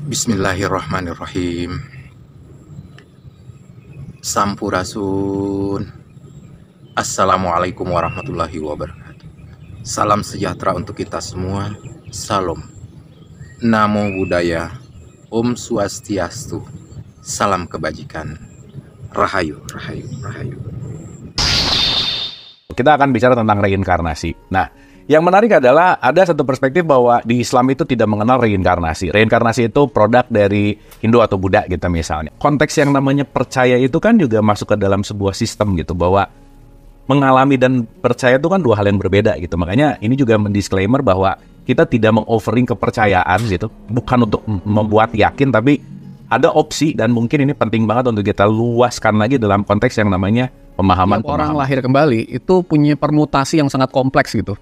Bismillahirrahmanirrahim. Sampurasun. Assalamualaikum warahmatullahi wabarakatuh. Salam sejahtera untuk kita semua. Salam. Namo Buddhaya. Om Swastiastu. Salam kebajikan. Rahayu, rahayu, rahayu. Kita akan bicara tentang reinkarnasi. Nah, yang menarik adalah ada satu perspektif bahwa di Islam itu tidak mengenal reinkarnasi. Reinkarnasi itu produk dari Hindu atau Buddha gitu misalnya. Konteks yang namanya percaya itu kan juga masuk ke dalam sebuah sistem gitu, bahwa mengalami dan percaya itu kan dua hal yang berbeda gitu. Makanya ini juga mendisklaimer bahwa kita tidak mengoffering kepercayaan gitu, bukan untuk membuat yakin, tapi ada opsi, dan mungkin ini penting banget untuk kita luaskan lagi dalam konteks yang namanya pemahaman. Orang lahir kembali itu punya permutasi yang sangat kompleks gitu.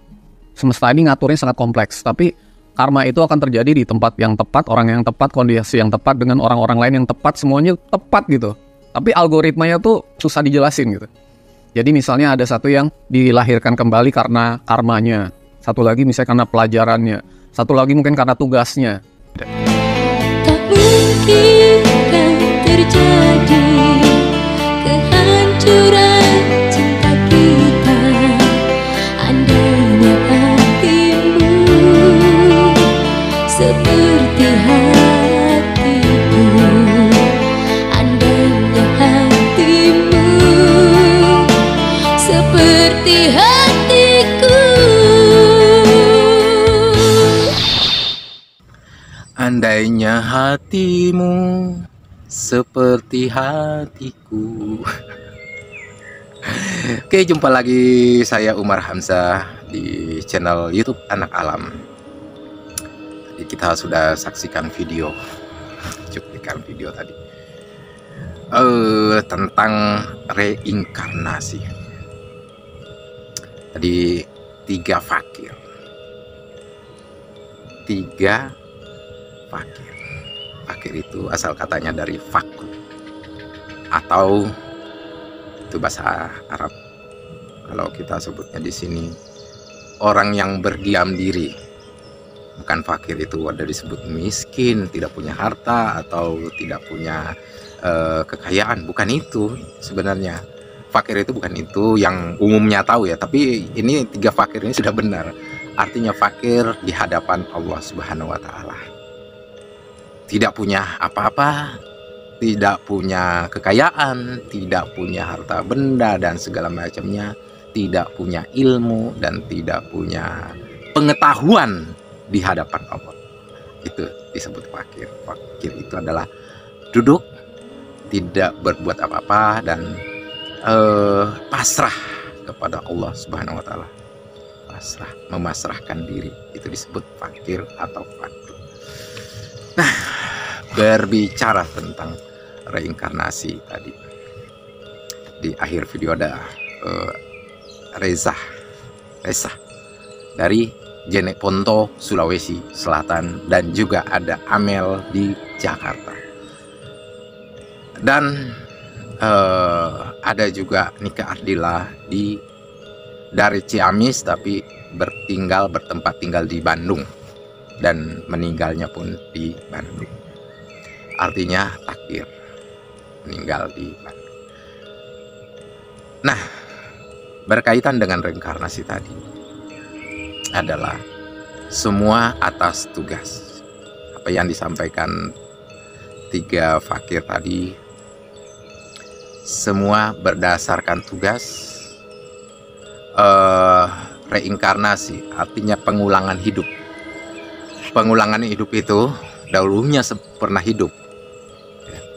Semesta ini ngaturnya sangat kompleks, tapi karma itu akan terjadi di tempat yang tepat, orang yang tepat, kondisi yang tepat, dengan orang-orang lain yang tepat, semuanya tepat gitu. Tapi algoritmanya tuh susah dijelasin gitu. Jadi misalnya ada satu yang dilahirkan kembali karena karmanya, satu lagi misalnya karena pelajarannya, satu lagi mungkin karena tugasnya. Tak mungkin kan terjadi kehancuran cinta kita, andainya hatimu seperti hatiku, andainya hatimu seperti hatiku. Andainya hatimu seperti hatiku. Oke, jumpa lagi saya Umar Hamzah di channel YouTube Anak Alam. Tadi kita sudah saksikan video, cuplikan video tadi tentang reinkarnasi. Tadi tiga fakir. Fakir itu asal katanya dari faku, atau itu bahasa Arab. Kalau kita sebutnya di sini orang yang berdiam diri. Bukan fakir itu ada disebut miskin, tidak punya harta atau tidak punya kekayaan. Bukan itu sebenarnya. Fakir itu bukan itu yang umumnya tahu ya. Tapi ini tiga fakir ini sudah benar. Artinya fakir di hadapan Allah Subhanahu wa Ta'ala. Tidak punya apa-apa, tidak punya kekayaan, tidak punya harta benda dan segala macamnya, tidak punya ilmu dan tidak punya pengetahuan di hadapan Allah. Itu disebut fakir. Fakir itu adalah duduk, tidak berbuat apa-apa dan pasrah kepada Allah Subhanahu wa Ta'ala. Pasrah, memasrahkan diri, itu disebut fakir atau fakir. Nah, berbicara tentang reinkarnasi tadi, di akhir video ada Reza dari Jeneponto, Sulawesi Selatan, dan juga ada Amel di Jakarta, dan ada juga Nika Ardila dari Ciamis tapi bertempat tinggal di Bandung dan meninggalnya pun di Bandung. Artinya takdir, meninggal di Bandung. Nah, berkaitan dengan reinkarnasi tadi adalah semua atas tugas. Apa yang disampaikan tiga fakir tadi, semua berdasarkan tugas. Reinkarnasi artinya pengulangan hidup. Pengulangan hidup itu dahulunya pernah hidup.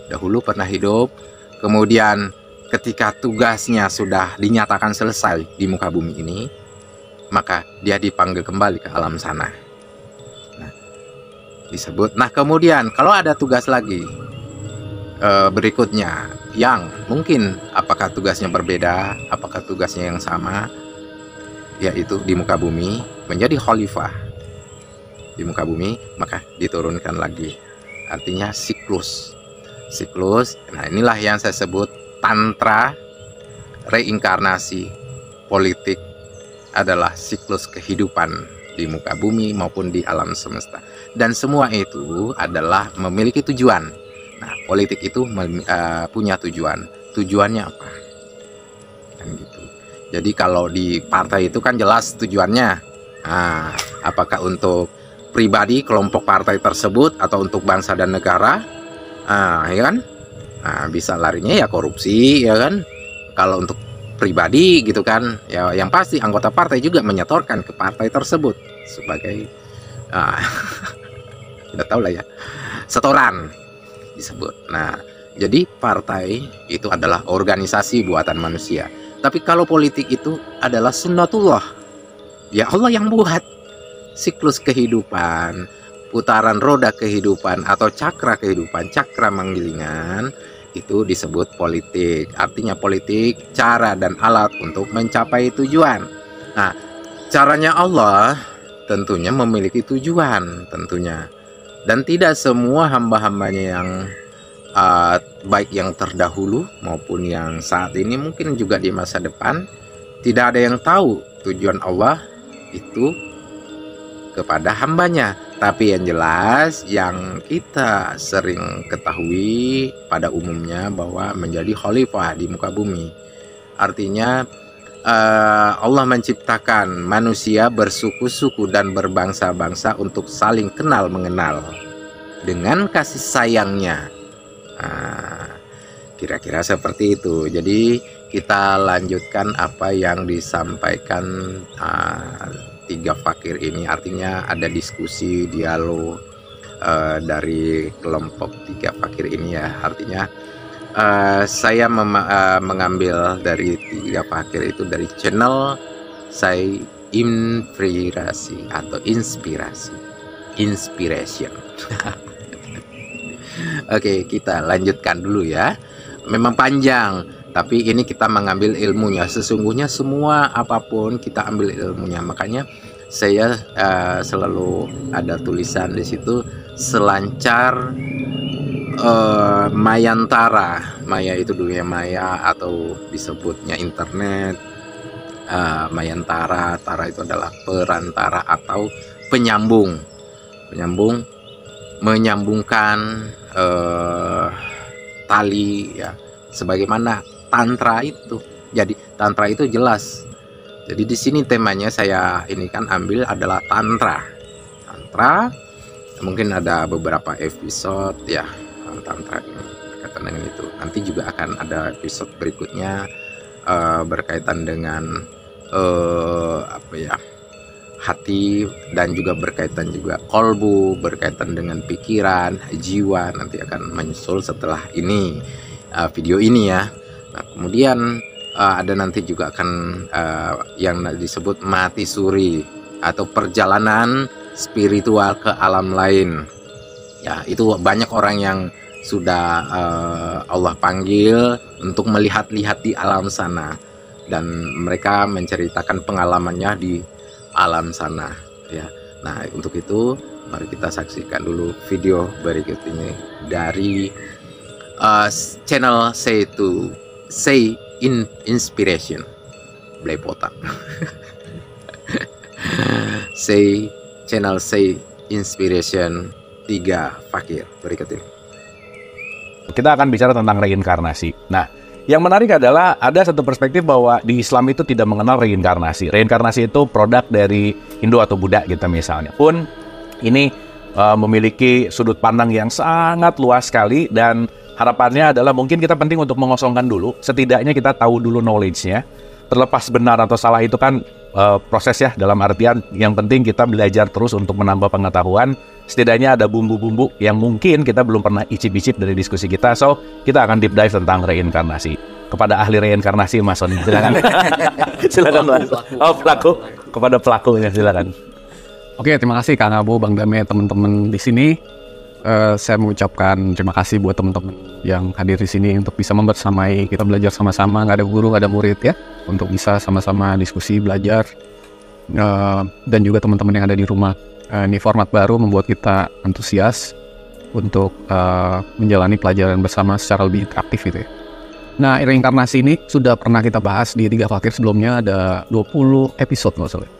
Dahulu pernah hidup, kemudian ketika tugasnya sudah dinyatakan selesai di muka bumi ini, maka dia dipanggil kembali ke alam sana. Nah, disebut. Nah, kemudian kalau ada tugas lagi berikutnya yang mungkin apakah tugasnya berbeda, apakah tugasnya yang sama, yaitu di muka bumi menjadi khalifah di muka bumi, maka diturunkan lagi. Artinya siklus. Nah, inilah yang saya sebut tantra reinkarnasi politik adalah siklus kehidupan di muka bumi maupun di alam semesta. Dan semua itu adalah memiliki tujuan. Nah, politik itu punya tujuan. Tujuannya apa? Kan gitu. Jadi kalau di partai itu kan jelas tujuannya. Nah, apakah untuk pribadi kelompok partai tersebut atau untuk bangsa dan negara? Ya kan? Nah, bisa larinya ya korupsi, ya kan? Kalau untuk pribadi gitu kan, ya yang pasti anggota partai juga menyetorkan ke partai tersebut sebagai tidak tahu lah ya, setoran disebut. Nah, jadi partai itu adalah organisasi buatan manusia. Tapi kalau politik itu adalah sunnatullah, ya Allah yang buat. Siklus kehidupan, putaran roda kehidupan atau cakra kehidupan, cakra manggilingan, itu disebut politik. Artinya politik, cara dan alat untuk mencapai tujuan. Nah, caranya Allah tentunya memiliki tujuan tentunya. Dan tidak semua hamba-hambanya yang baik yang terdahulu maupun yang saat ini, mungkin juga di masa depan, tidak ada yang tahu tujuan Allah itu kepada hambanya. Tapi yang jelas yang kita sering ketahui pada umumnya bahwa menjadi khalifah di muka bumi, artinya Allah menciptakan manusia bersuku-suku dan berbangsa-bangsa untuk saling kenal mengenal dengan kasih sayangnya. Kira-kira seperti itu. Jadi kita lanjutkan apa yang disampaikan tiga fakir ini. Artinya ada diskusi, dialog dari kelompok tiga fakir ini ya. Artinya saya mengambil dari tiga fakir itu dari channel saya Inspirasi atau Inspiration. Oke, kita lanjutkan dulu ya. Memang panjang, tapi ini kita mengambil ilmunya. Sesungguhnya semua apapun kita ambil ilmunya. Makanya saya selalu ada tulisan di situ, selancar mayantara. Maya itu dunia maya atau disebutnya internet. Mayantara, tara itu adalah perantara atau penyambung. Menyambungkan tali ya, sebagaimana tantra itu. Jadi tantra itu jelas. Jadi di sini temanya saya ini kan ambil adalah tantra. Tantra mungkin ada beberapa episode ya, tantra ini berkaitan dengan itu. Nanti juga akan ada episode berikutnya berkaitan dengan hati, dan juga berkaitan juga kolbu, berkaitan dengan pikiran, jiwa. Nanti akan menyusul setelah ini video ini ya. Nah, kemudian ada nanti juga akan yang disebut mati suri atau perjalanan spiritual ke alam lain. Ya, itu banyak orang yang sudah Allah panggil untuk melihat-lihat di alam sana, dan mereka menceritakan pengalamannya di alam sana ya. Nah, untuk itu mari kita saksikan dulu video berikut ini dari channel Say Inspiration Blaypotan. Channel Say Inspiration 3 fakir berikut ini. Kita akan bicara tentang reinkarnasi. Nah, yang menarik adalah ada satu perspektif bahwa di Islam itu tidak mengenal reinkarnasi. Reinkarnasi itu produk dari Hindu atau Buddha gitu misalnya. Pun ini memiliki sudut pandang yang sangat luas sekali, dan harapannya adalah mungkin kita penting untuk mengosongkan dulu. Setidaknya kita tahu dulu knowledge-nya. Terlepas benar atau salah itu kan proses ya, dalam artian yang penting kita belajar terus untuk menambah pengetahuan. Setidaknya ada bumbu-bumbu yang mungkin kita belum pernah icip-icip dari diskusi kita. So, kita akan deep dive tentang reinkarnasi. Kepada ahli reinkarnasi, Mas Sony, silakan. Silakan, Mas. Oh, pelaku. Kepada pelakunya, silakan. Oke, terima kasih Kang Abu, Bang Dame, teman-teman di sini. Saya mengucapkan terima kasih buat teman-teman yang hadir di sini untuk bisa membersamai kita belajar sama-sama. Nggak ada guru, nggak ada murid ya. Untuk bisa sama-sama diskusi, belajar. Dan juga teman-teman yang ada di rumah. Ini format baru membuat kita antusias untuk menjalani pelajaran bersama secara lebih interaktif gitu ya. Nah, reinkarnasi ini sudah pernah kita bahas di 3 fakir sebelumnya, ada 20 episode nggak salah.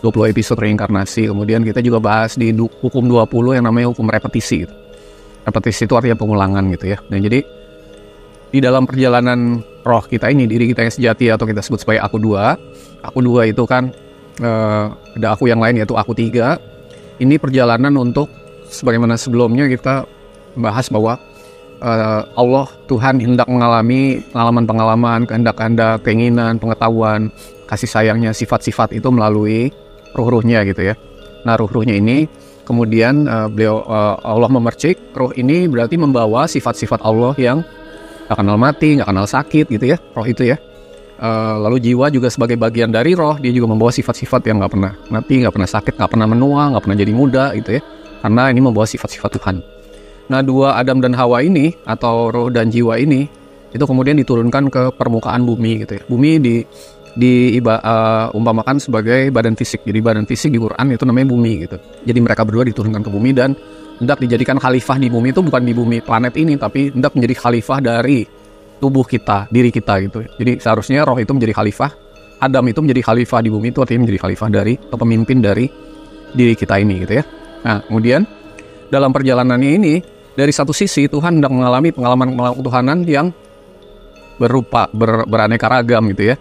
20 episode reinkarnasi. Kemudian kita juga bahas di hukum 20 yang namanya hukum repetisi gitu. Repetisi itu artinya pengulangan gitu ya. Dan jadi di dalam perjalanan roh kita ini, diri kita yang sejati atau kita sebut sebagai aku dua itu kan ada aku yang lain yaitu aku tiga. Ini perjalanan untuk sebagaimana sebelumnya kita bahas bahwa Allah Tuhan hendak mengalami pengalaman, kehendak-kehendak, keinginan, pengetahuan, kasih sayangnya, sifat-sifat itu melalui ruh-ruhnya gitu ya. Nah ruh-ruhnya ini kemudian Allah memercik ruh ini berarti membawa sifat-sifat Allah yang gak kenal mati, gak kenal sakit gitu ya, roh itu ya. Lalu jiwa juga sebagai bagian dari roh, dia juga membawa sifat-sifat yang gak pernah mati, gak pernah sakit, gak pernah menua, gak pernah jadi muda gitu ya. Karena ini membawa sifat-sifat Tuhan. Nah dua Adam dan Hawa ini atau roh dan jiwa ini itu kemudian diturunkan ke permukaan bumi gitu ya. Bumi umpamakan sebagai badan fisik. Jadi badan fisik di Quran itu namanya bumi gitu. Jadi mereka berdua diturunkan ke bumi dan hendak dijadikan khalifah di bumi itu bukan di bumi planet ini, tapi hendak menjadi khalifah dari tubuh kita, diri kita gitu. Jadi seharusnya roh itu menjadi khalifah, Adam itu menjadi khalifah di bumi itu artinya menjadi khalifah dari atau pemimpin dari diri kita ini gitu ya. Nah kemudian dalam perjalanannya ini dari satu sisi Tuhan hendak mengalami pengalaman ketuhanan yang beraneka ragam gitu ya.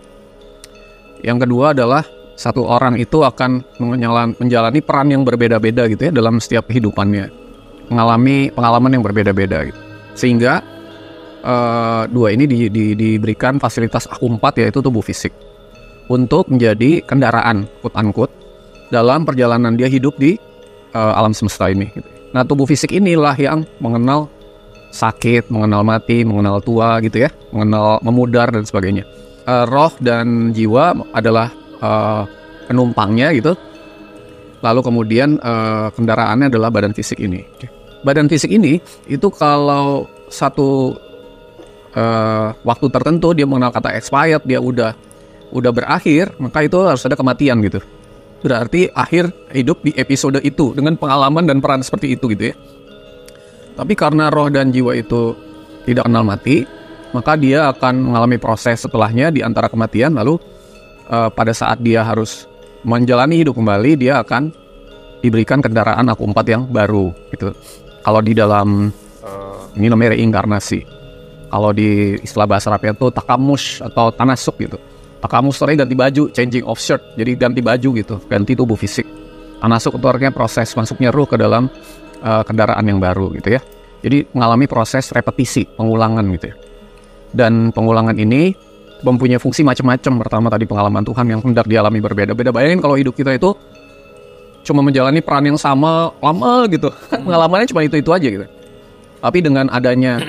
Yang kedua adalah satu orang itu akan menjalani peran yang berbeda-beda gitu ya dalam setiap kehidupannya, mengalami pengalaman yang berbeda-beda gitu. Sehingga dua ini diberikan fasilitas aku 4 yaitu tubuh fisik untuk menjadi kendaraan quote-unquote dalam perjalanan dia hidup di alam semesta ini gitu. Nah tubuh fisik inilah yang mengenal sakit, mengenal mati, mengenal tua gitu ya, mengenal memudar dan sebagainya. Roh dan jiwa adalah penumpangnya gitu. Lalu kemudian kendaraannya adalah badan fisik ini. Badan fisik ini itu kalau satu waktu tertentu dia mengenal kata expired, dia udah berakhir, maka itu harus ada kematian gitu. Berarti akhir hidup di episode itu dengan pengalaman dan peran seperti itu gitu ya. Tapi karena roh dan jiwa itu tidak kenal mati, maka dia akan mengalami proses setelahnya di antara kematian. Lalu pada saat dia harus menjalani hidup kembali, dia akan diberikan kendaraan aku 4 yang baru gitu. Kalau di dalam ini namanya reinkarnasi. Kalau di istilah bahasa Arabnya itu takamus atau tanasuk gitu. Takamus artinya ganti baju, changing of shirt, jadi ganti baju gitu, ganti tubuh fisik. Tanasuk itu artinya proses masuknya ruh ke dalam kendaraan yang baru gitu ya. Jadi mengalami proses repetisi, pengulangan gitu ya. Dan pengulangan ini mempunyai fungsi macam-macam. Pertama tadi pengalaman Tuhan yang hendak dialami berbeda-beda. Bayangin kalau hidup kita itu cuma menjalani peran yang sama lama gitu. Pengalamannya cuma itu aja gitu. Tapi dengan adanya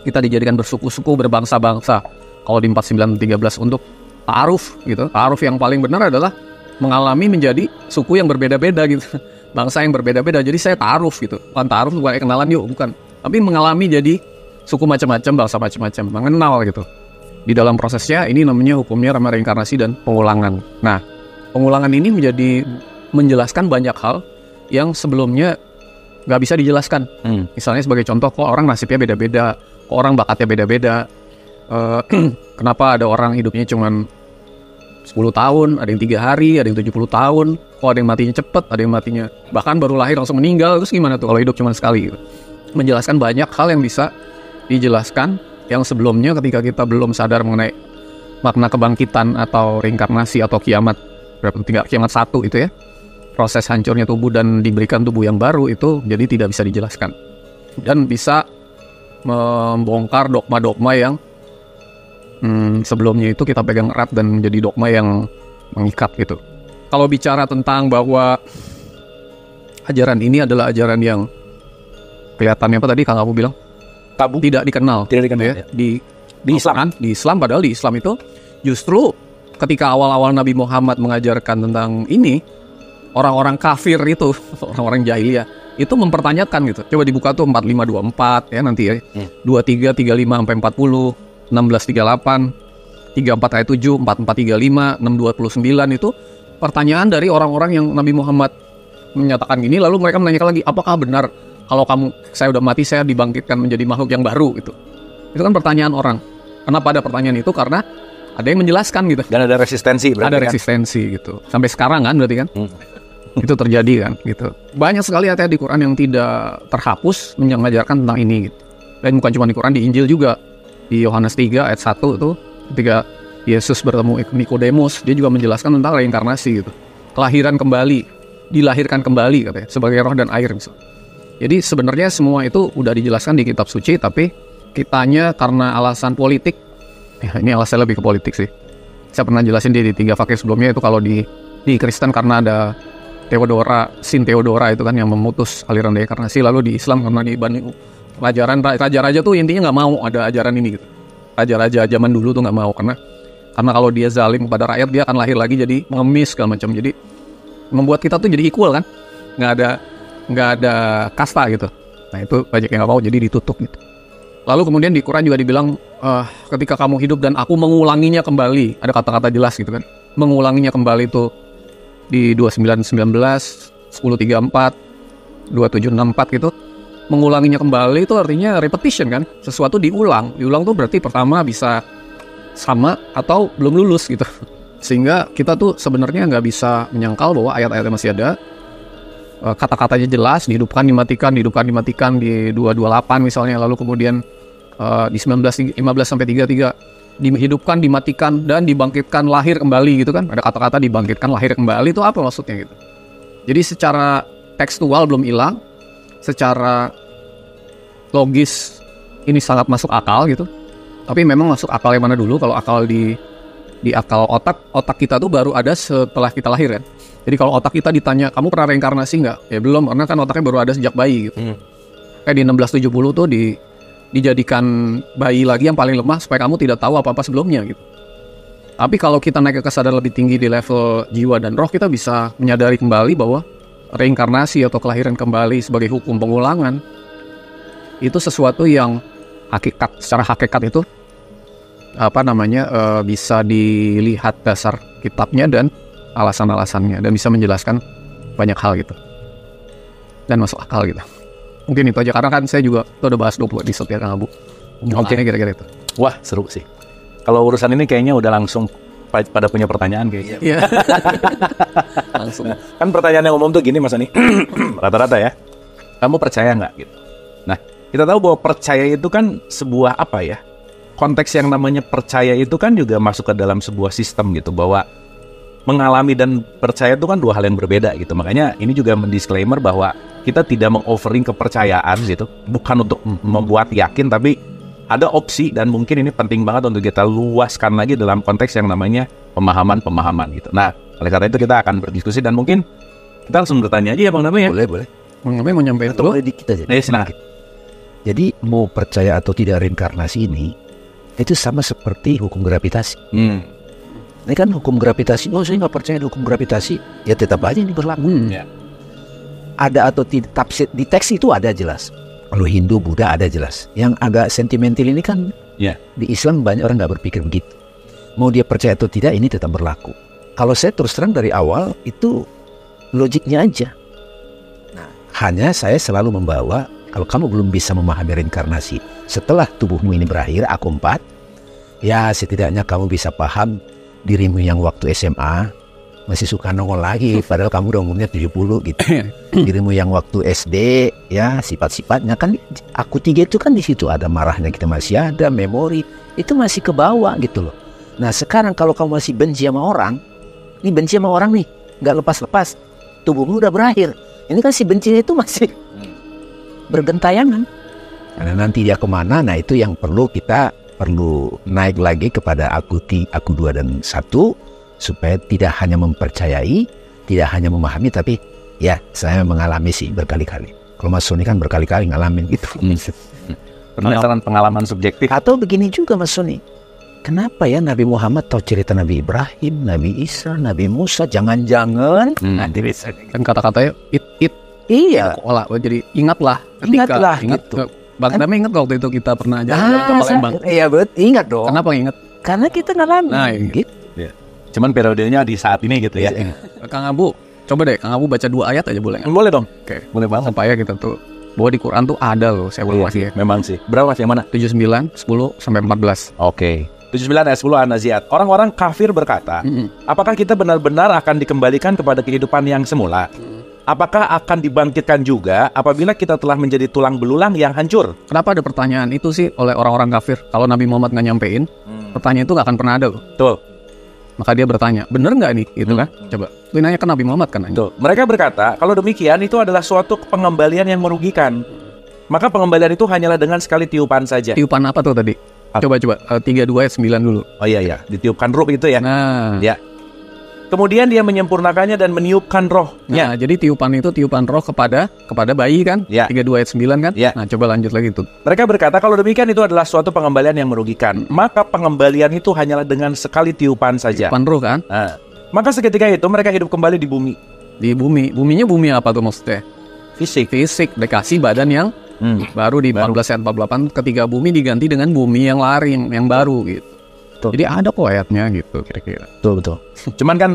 kita dijadikan bersuku-suku, berbangsa-bangsa. Kalau di 4913 untuk ta'aruf gitu. Ta'aruf yang paling benar adalah mengalami menjadi suku yang berbeda-beda gitu. Bangsa yang berbeda-beda. Jadi saya ta'aruf gitu. Bukan ta'aruf, bukan kenalan yuk, bukan. Tapi mengalami jadi suku macam-macam, bangsa macam-macam, mengenal gitu. Di dalam prosesnya ini namanya hukumnya reinkarnasi dan pengulangan. Nah, pengulangan ini menjelaskan banyak hal yang sebelumnya nggak bisa dijelaskan. Misalnya sebagai contoh, kok orang nasibnya beda-beda, kok orang bakatnya beda-beda. Kenapa ada orang hidupnya cuman 10 tahun, ada yang 3 hari, ada yang 70 tahun, kok ada yang matinya cepet, ada yang matinya bahkan baru lahir langsung meninggal. Terus gimana tuh kalau hidup cuma sekali gitu. Menjelaskan banyak hal yang bisa dijelaskan yang sebelumnya ketika kita belum sadar mengenai makna kebangkitan atau reinkarnasi atau kiamat, tinggal kiamat 1 itu ya, proses hancurnya tubuh dan diberikan tubuh yang baru itu jadi tidak bisa dijelaskan. Dan bisa membongkar dogma-dogma yang sebelumnya itu kita pegang erat dan menjadi dogma yang mengikat gitu. Kalau bicara tentang bahwa ajaran ini adalah ajaran yang kelihatannya apa tadi Kang Abu bilang? Tabu, tidak dikenal ya. Di Islam kan? Di Islam, padahal di Islam itu justru ketika awal-awal Nabi Muhammad mengajarkan tentang ini, orang-orang kafir itu, orang-orang jahiliyah itu mempertanyakan gitu. Coba dibuka tuh 4524 ya nanti ya. 23 35 sampai 40, 16 38, 34 ayat 7, 44 35, 6 29 itu pertanyaan dari orang-orang yang Nabi Muhammad menyatakan gini, lalu mereka menanyakan lagi, apakah benar kalau saya udah mati saya dibangkitkan menjadi makhluk yang baru gitu. Itu kan pertanyaan orang. Kenapa ada pertanyaan itu? Karena ada yang menjelaskan gitu. Dan ada resistensi berarti Ada kan? resistensi gitu. Sampai sekarang kan berarti kan. Itu terjadi kan gitu. Banyak sekali ayat di Quran yang tidak terhapus mengajarkan tentang ini gitu. Dan bukan cuma di Quran, di Injil juga. Di Yohanes 3 ayat 1 itu ketika Yesus bertemu Nikodemus, dia juga menjelaskan tentang reinkarnasi gitu. Kelahiran kembali, dilahirkan kembali katanya, sebagai roh dan air misalnya. Jadi sebenarnya semua itu udah dijelaskan di kitab suci, tapi kitanya karena alasan politik, ya ini alasannya lebih ke politik sih. Saya pernah jelasin di 3 fakir sebelumnya itu kalau di Kristen karena ada Sin Theodora itu kan yang memutus aliran reinkarnasi, lalu di Islam karena dibanding raja-raja tuh intinya nggak mau ada ajaran ini gitu. Raja-raja zaman dulu tuh nggak mau karena kalau dia zalim kepada rakyat dia akan lahir lagi jadi pengemis segala macam. Jadi membuat kita tuh jadi equal kan, nggak ada kasta gitu. Nah itu banyak yang nggak mau, jadi ditutup gitu. Lalu kemudian di Quran juga dibilang ketika kamu hidup dan aku mengulanginya kembali, ada kata-kata jelas gitu kan, mengulanginya kembali itu di 29:19, 10:34, 27:64 gitu. Mengulanginya kembali itu artinya repetition kan, sesuatu diulang tuh berarti pertama bisa sama atau belum lulus gitu. Sehingga kita tuh sebenarnya nggak bisa menyangkal bahwa ayat-ayatnya masih ada, kata-katanya jelas, dihidupkan dimatikan di 228 misalnya, lalu kemudian di 19:15-33 dihidupkan dimatikan dan dibangkitkan lahir kembali gitu kan. Ada kata-kata dibangkitkan lahir kembali, itu apa maksudnya gitu. Jadi secara tekstual belum hilang, secara logis ini sangat masuk akal gitu. Tapi memang masuk akal yang mana dulu? Kalau akal di akal otak kita tuh baru ada setelah kita lahir kan. Jadi kalau otak kita ditanya, kamu pernah reinkarnasi nggak? Ya belum, karena kan otaknya baru ada sejak bayi gitu. Kayak di 1670 tuh dijadikan bayi lagi yang paling lemah supaya kamu tidak tahu apa-apa sebelumnya gitu. Tapi kalau kita naik ke kesadaran lebih tinggi di level jiwa dan roh, kita bisa menyadari kembali bahwa reinkarnasi atau kelahiran kembali sebagai hukum pengulangan itu sesuatu yang secara hakikat itu bisa dilihat dasar kitabnya dan alasan-alasannya, dan bisa menjelaskan banyak hal gitu dan masuk akal gitu. Mungkin itu aja, karena kan saya juga udah bahas 20 episode ya Kang Abu. Oke, kira-kira itu. Wah, seru sih. Kalau urusan ini kayaknya udah langsung pada punya pertanyaan kayaknya. Iya. Langsung. Kan pertanyaan yang umum tuh gini Mas Ani, rata-rata ya, kamu percaya nggak gitu. Nah, kita tahu bahwa percaya itu kan sebuah apa ya, konteks yang namanya percaya itu kan juga masuk ke dalam sebuah sistem gitu, bahwa mengalami dan percaya itu kan dua hal yang berbeda gitu. Makanya ini juga mendisklaimer bahwa kita tidak meng-offering kepercayaan gitu, bukan untuk membuat yakin, tapi ada opsi, dan mungkin ini penting banget untuk kita luaskan lagi dalam konteks yang namanya pemahaman gitu. Nah, oleh karena itu kita akan berdiskusi, dan mungkin kita langsung bertanya aja ya Bang Damai ya. Boleh. Bang Damai mau nyampein Atau dulu? boleh dikit aja. Silakan. Jadi mau percaya atau tidak reinkarnasi ini, itu sama seperti hukum gravitasi. Ini kan hukum gravitasi, saya nggak percaya hukum gravitasi, ya tetap aja ini berlaku. Ya. Ada atau tidak, tafsir di teks itu ada jelas. Kalau Hindu, Buddha ada jelas. Yang agak sentimental ini kan di Islam banyak orang nggak berpikir begitu. Mau dia percaya atau tidak, ini tetap berlaku. Kalau saya terus terang dari awal itu logiknya aja. Nah, hanya saya selalu membawa, kalau kamu belum bisa memahami reinkarnasi setelah tubuhmu ini berakhir, aku 4, ya setidaknya kamu bisa paham dirimu yang waktu SMA masih suka nongol lagi, padahal kamu udah umurnya 70 gitu. Dirimu yang waktu SD, ya sifat-sifatnya kan, aku 3 itu kan di situ ada marahnya, kita masih ada memori, itu masih ke bawah gitu loh. Nah sekarang kalau kamu masih benci sama orang, ini benci sama orang nih, nggak lepas-lepas, tubuhmu udah berakhir, ini kan si bencinya itu masih bergentayangan. Karena nanti dia kemana, nah itu yang perlu naik lagi kepada aku 2 dan 1, supaya tidak hanya mempercayai, tidak hanya memahami, tapi ya saya mengalami sih berkali-kali. Kalau Mas Sony kan berkali-kali ngalamin gitu. Berdasarkan pengalaman subjektif. Atau begini juga Mas Sony, kenapa ya Nabi Muhammad tahu cerita Nabi Ibrahim, Nabi Isa, Nabi Musa, jangan-jangan nanti bisa. Dan kata-katanya Iya. Olah, jadi ingatlah gitu. Bang Damai ingat waktu itu kita pernah jalan ke Palembang. Iya betul, ingat dong. Kenapa ingat? Karena kita ngalamin. Nah, gitu. Cuman periodenya di saat ini gitu ya. Kang Abu, coba deh Kang Abu baca 2 ayat aja boleh nggak? Boleh dong. Oke. Boleh banget. Supaya kita tuh bahwa di Quran tuh ada loh, saya ulang lagi ya. Memang sih. Berapa Mas yang mana? 79, 10 sampai 14. Oke. 79 ayat 10 An-Nazi'at. Orang-orang kafir berkata, apakah kita benar-benar akan dikembalikan kepada kehidupan yang semula? Apakah akan dibangkitkan juga apabila kita telah menjadi tulang belulang yang hancur? Kenapa ada pertanyaan itu sih oleh orang-orang kafir? Kalau Nabi Muhammad nggak nyampein, pertanyaan itu nggak akan pernah ada loh. Betul. Maka dia bertanya, bener nggak nih? Gitu kan? Coba, lu nanya ke Nabi Muhammad kan? Betul. Mereka berkata, kalau demikian itu adalah suatu pengembalian yang merugikan. Maka pengembalian itu hanyalah dengan sekali tiupan saja. Tiupan apa tuh tadi? Coba 32 ayat 9 dulu. Oh iya, ditiupkan ruh itu ya. Nah, Ya. Kemudian dia menyempurnakannya dan meniupkan rohnya. nah, jadi tiupan itu tiupan roh kepada bayi kan? Ya. 32 ayat 9 kan? Ya. Nah, coba lanjut lagi tuh. Mereka berkata kalau demikian itu adalah suatu pengembalian yang merugikan. Maka pengembalian itu hanyalah dengan sekali tiupan saja. Tiupan roh kan? Nah, maka seketika itu mereka hidup kembali di bumi. Di bumi. Buminya bumi apa tuh maksudnya? Fisik. Fisik, dikasih badan yang baru di 14 ayat 48 ketika bumi diganti dengan bumi yang laring, yang baru gitu. Jadi ada kok ayatnya gitu kira-kira. Betul. Cuman kan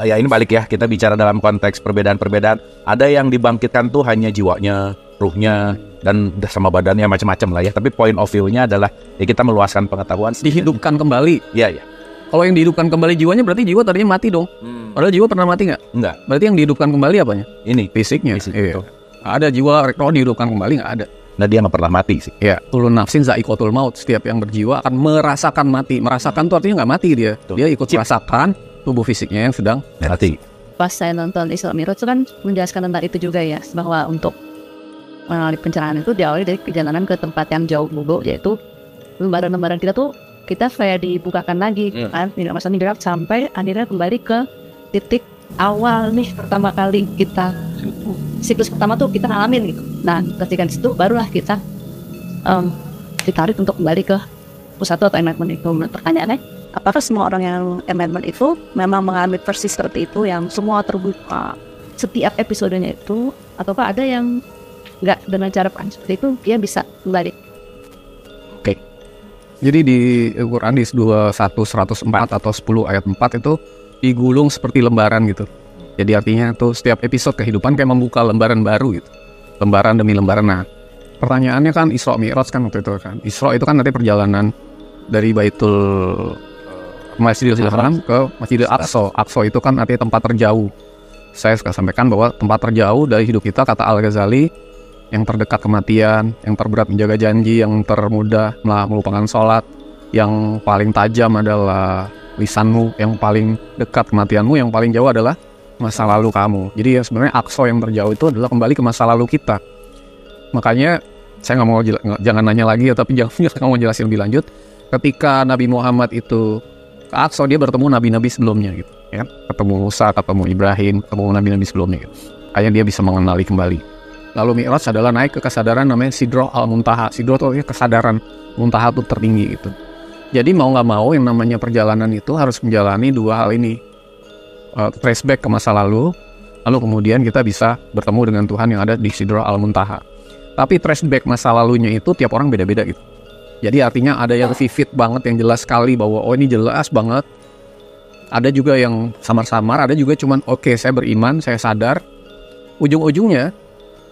ya ini balik ya, kita bicara dalam konteks perbedaan-perbedaan. Ada yang dibangkitkan tuh hanya jiwanya, ruhnya, dan sama badannya macam-macam lah ya. Tapi point of view-nya adalah ya kita meluaskan pengetahuan. Dihidupkan kembali. Iya. Kalau yang dihidupkan kembali jiwanya berarti jiwa tadinya mati dong. Padahal jiwa pernah mati nggak? Enggak. Berarti yang dihidupkan kembali apanya? Ini Fisiknya. Fisik, Iya. betul. Ada jiwa roh dihidupkan kembali nggak ada. Nah dia nggak pernah mati sih. Ya, ulun nafsin za'iqatul maut. Setiap yang berjiwa akan merasakan mati. Merasakan tuh artinya nggak mati dia. Betul. Dia ikut merasakan tubuh fisiknya yang sedang Mati. Pas saya nonton Isra Mi'raj itu kan menjelaskan tentang itu juga ya, bahwa untuk mengalami pencerahan itu diawali dari perjalanan ke tempat yang jauh dulu, yaitu lembaran-lembaran kita tuh kita kayak dibukakan lagi kan, tidak masa digerak sampai akhirnya kembali ke titik awal nih pertama kali kita siklus pertama tuh kita ngalamin gitu. Nah ketika di situ barulah kita ditarik untuk kembali ke pusat atau enlightenment itu. Nah, pertanyaannya, apakah semua orang yang enlightenment itu memang mengalami persis seperti itu, yang semua terbuka setiap episodenya itu, ataukah ada yang nggak dengan cara seperti itu dia bisa kembali? Jadi di Quran di 21:104 atau 10 ayat 4 itu digulung seperti lembaran gitu. Jadi artinya tuh setiap episode kehidupan kayak membuka lembaran baru gitu. Lembaran demi lembaran. Nah, pertanyaannya kan Isra Mi'raj kan waktu itu kan. Isra itu kan nanti perjalanan dari Masjidil Haram ke Masjidil Aqsa. Aqsa itu kan artinya tempat terjauh. Saya suka sampaikan bahwa tempat terjauh dari hidup kita, kata Al-Ghazali, yang terdekat kematian, yang terberat menjaga janji, yang termudah melupakan sholat, yang paling tajam adalah lisanmu, yang paling dekat kematianmu, yang paling jauh adalah masa lalu kamu. Jadi ya sebenarnya Aqsa yang terjauh itu adalah kembali ke masa lalu kita. Makanya saya nggak mau jangan nanya lagi ya, tapi jangan mau jelasin lebih lanjut. Ketika Nabi Muhammad itu ke Aqsa, dia bertemu nabi-nabi sebelumnya gitu, ya. Ketemu Musa, ketemu Ibrahim, ketemu nabi-nabi sebelumnya gitu. Akhirnya dia bisa mengenali kembali. Lalu Mi'raj adalah naik ke kesadaran namanya Sidroh Al-Muntaha. Sidroh itu kesadaran, Muntaha itu tertinggi gitu. Jadi mau nggak mau yang namanya perjalanan itu harus menjalani dua hal ini. Trace back ke masa lalu kemudian kita bisa bertemu dengan Tuhan yang ada di Sidroh Al-Muntaha. Tapi trace back masa lalunya itu tiap orang beda-beda gitu. Jadi artinya ada yang vivid banget, yang jelas sekali bahwa oh ini jelas banget. Ada juga yang samar-samar, ada juga cuman oke, saya beriman, saya sadar. Ujung-ujungnya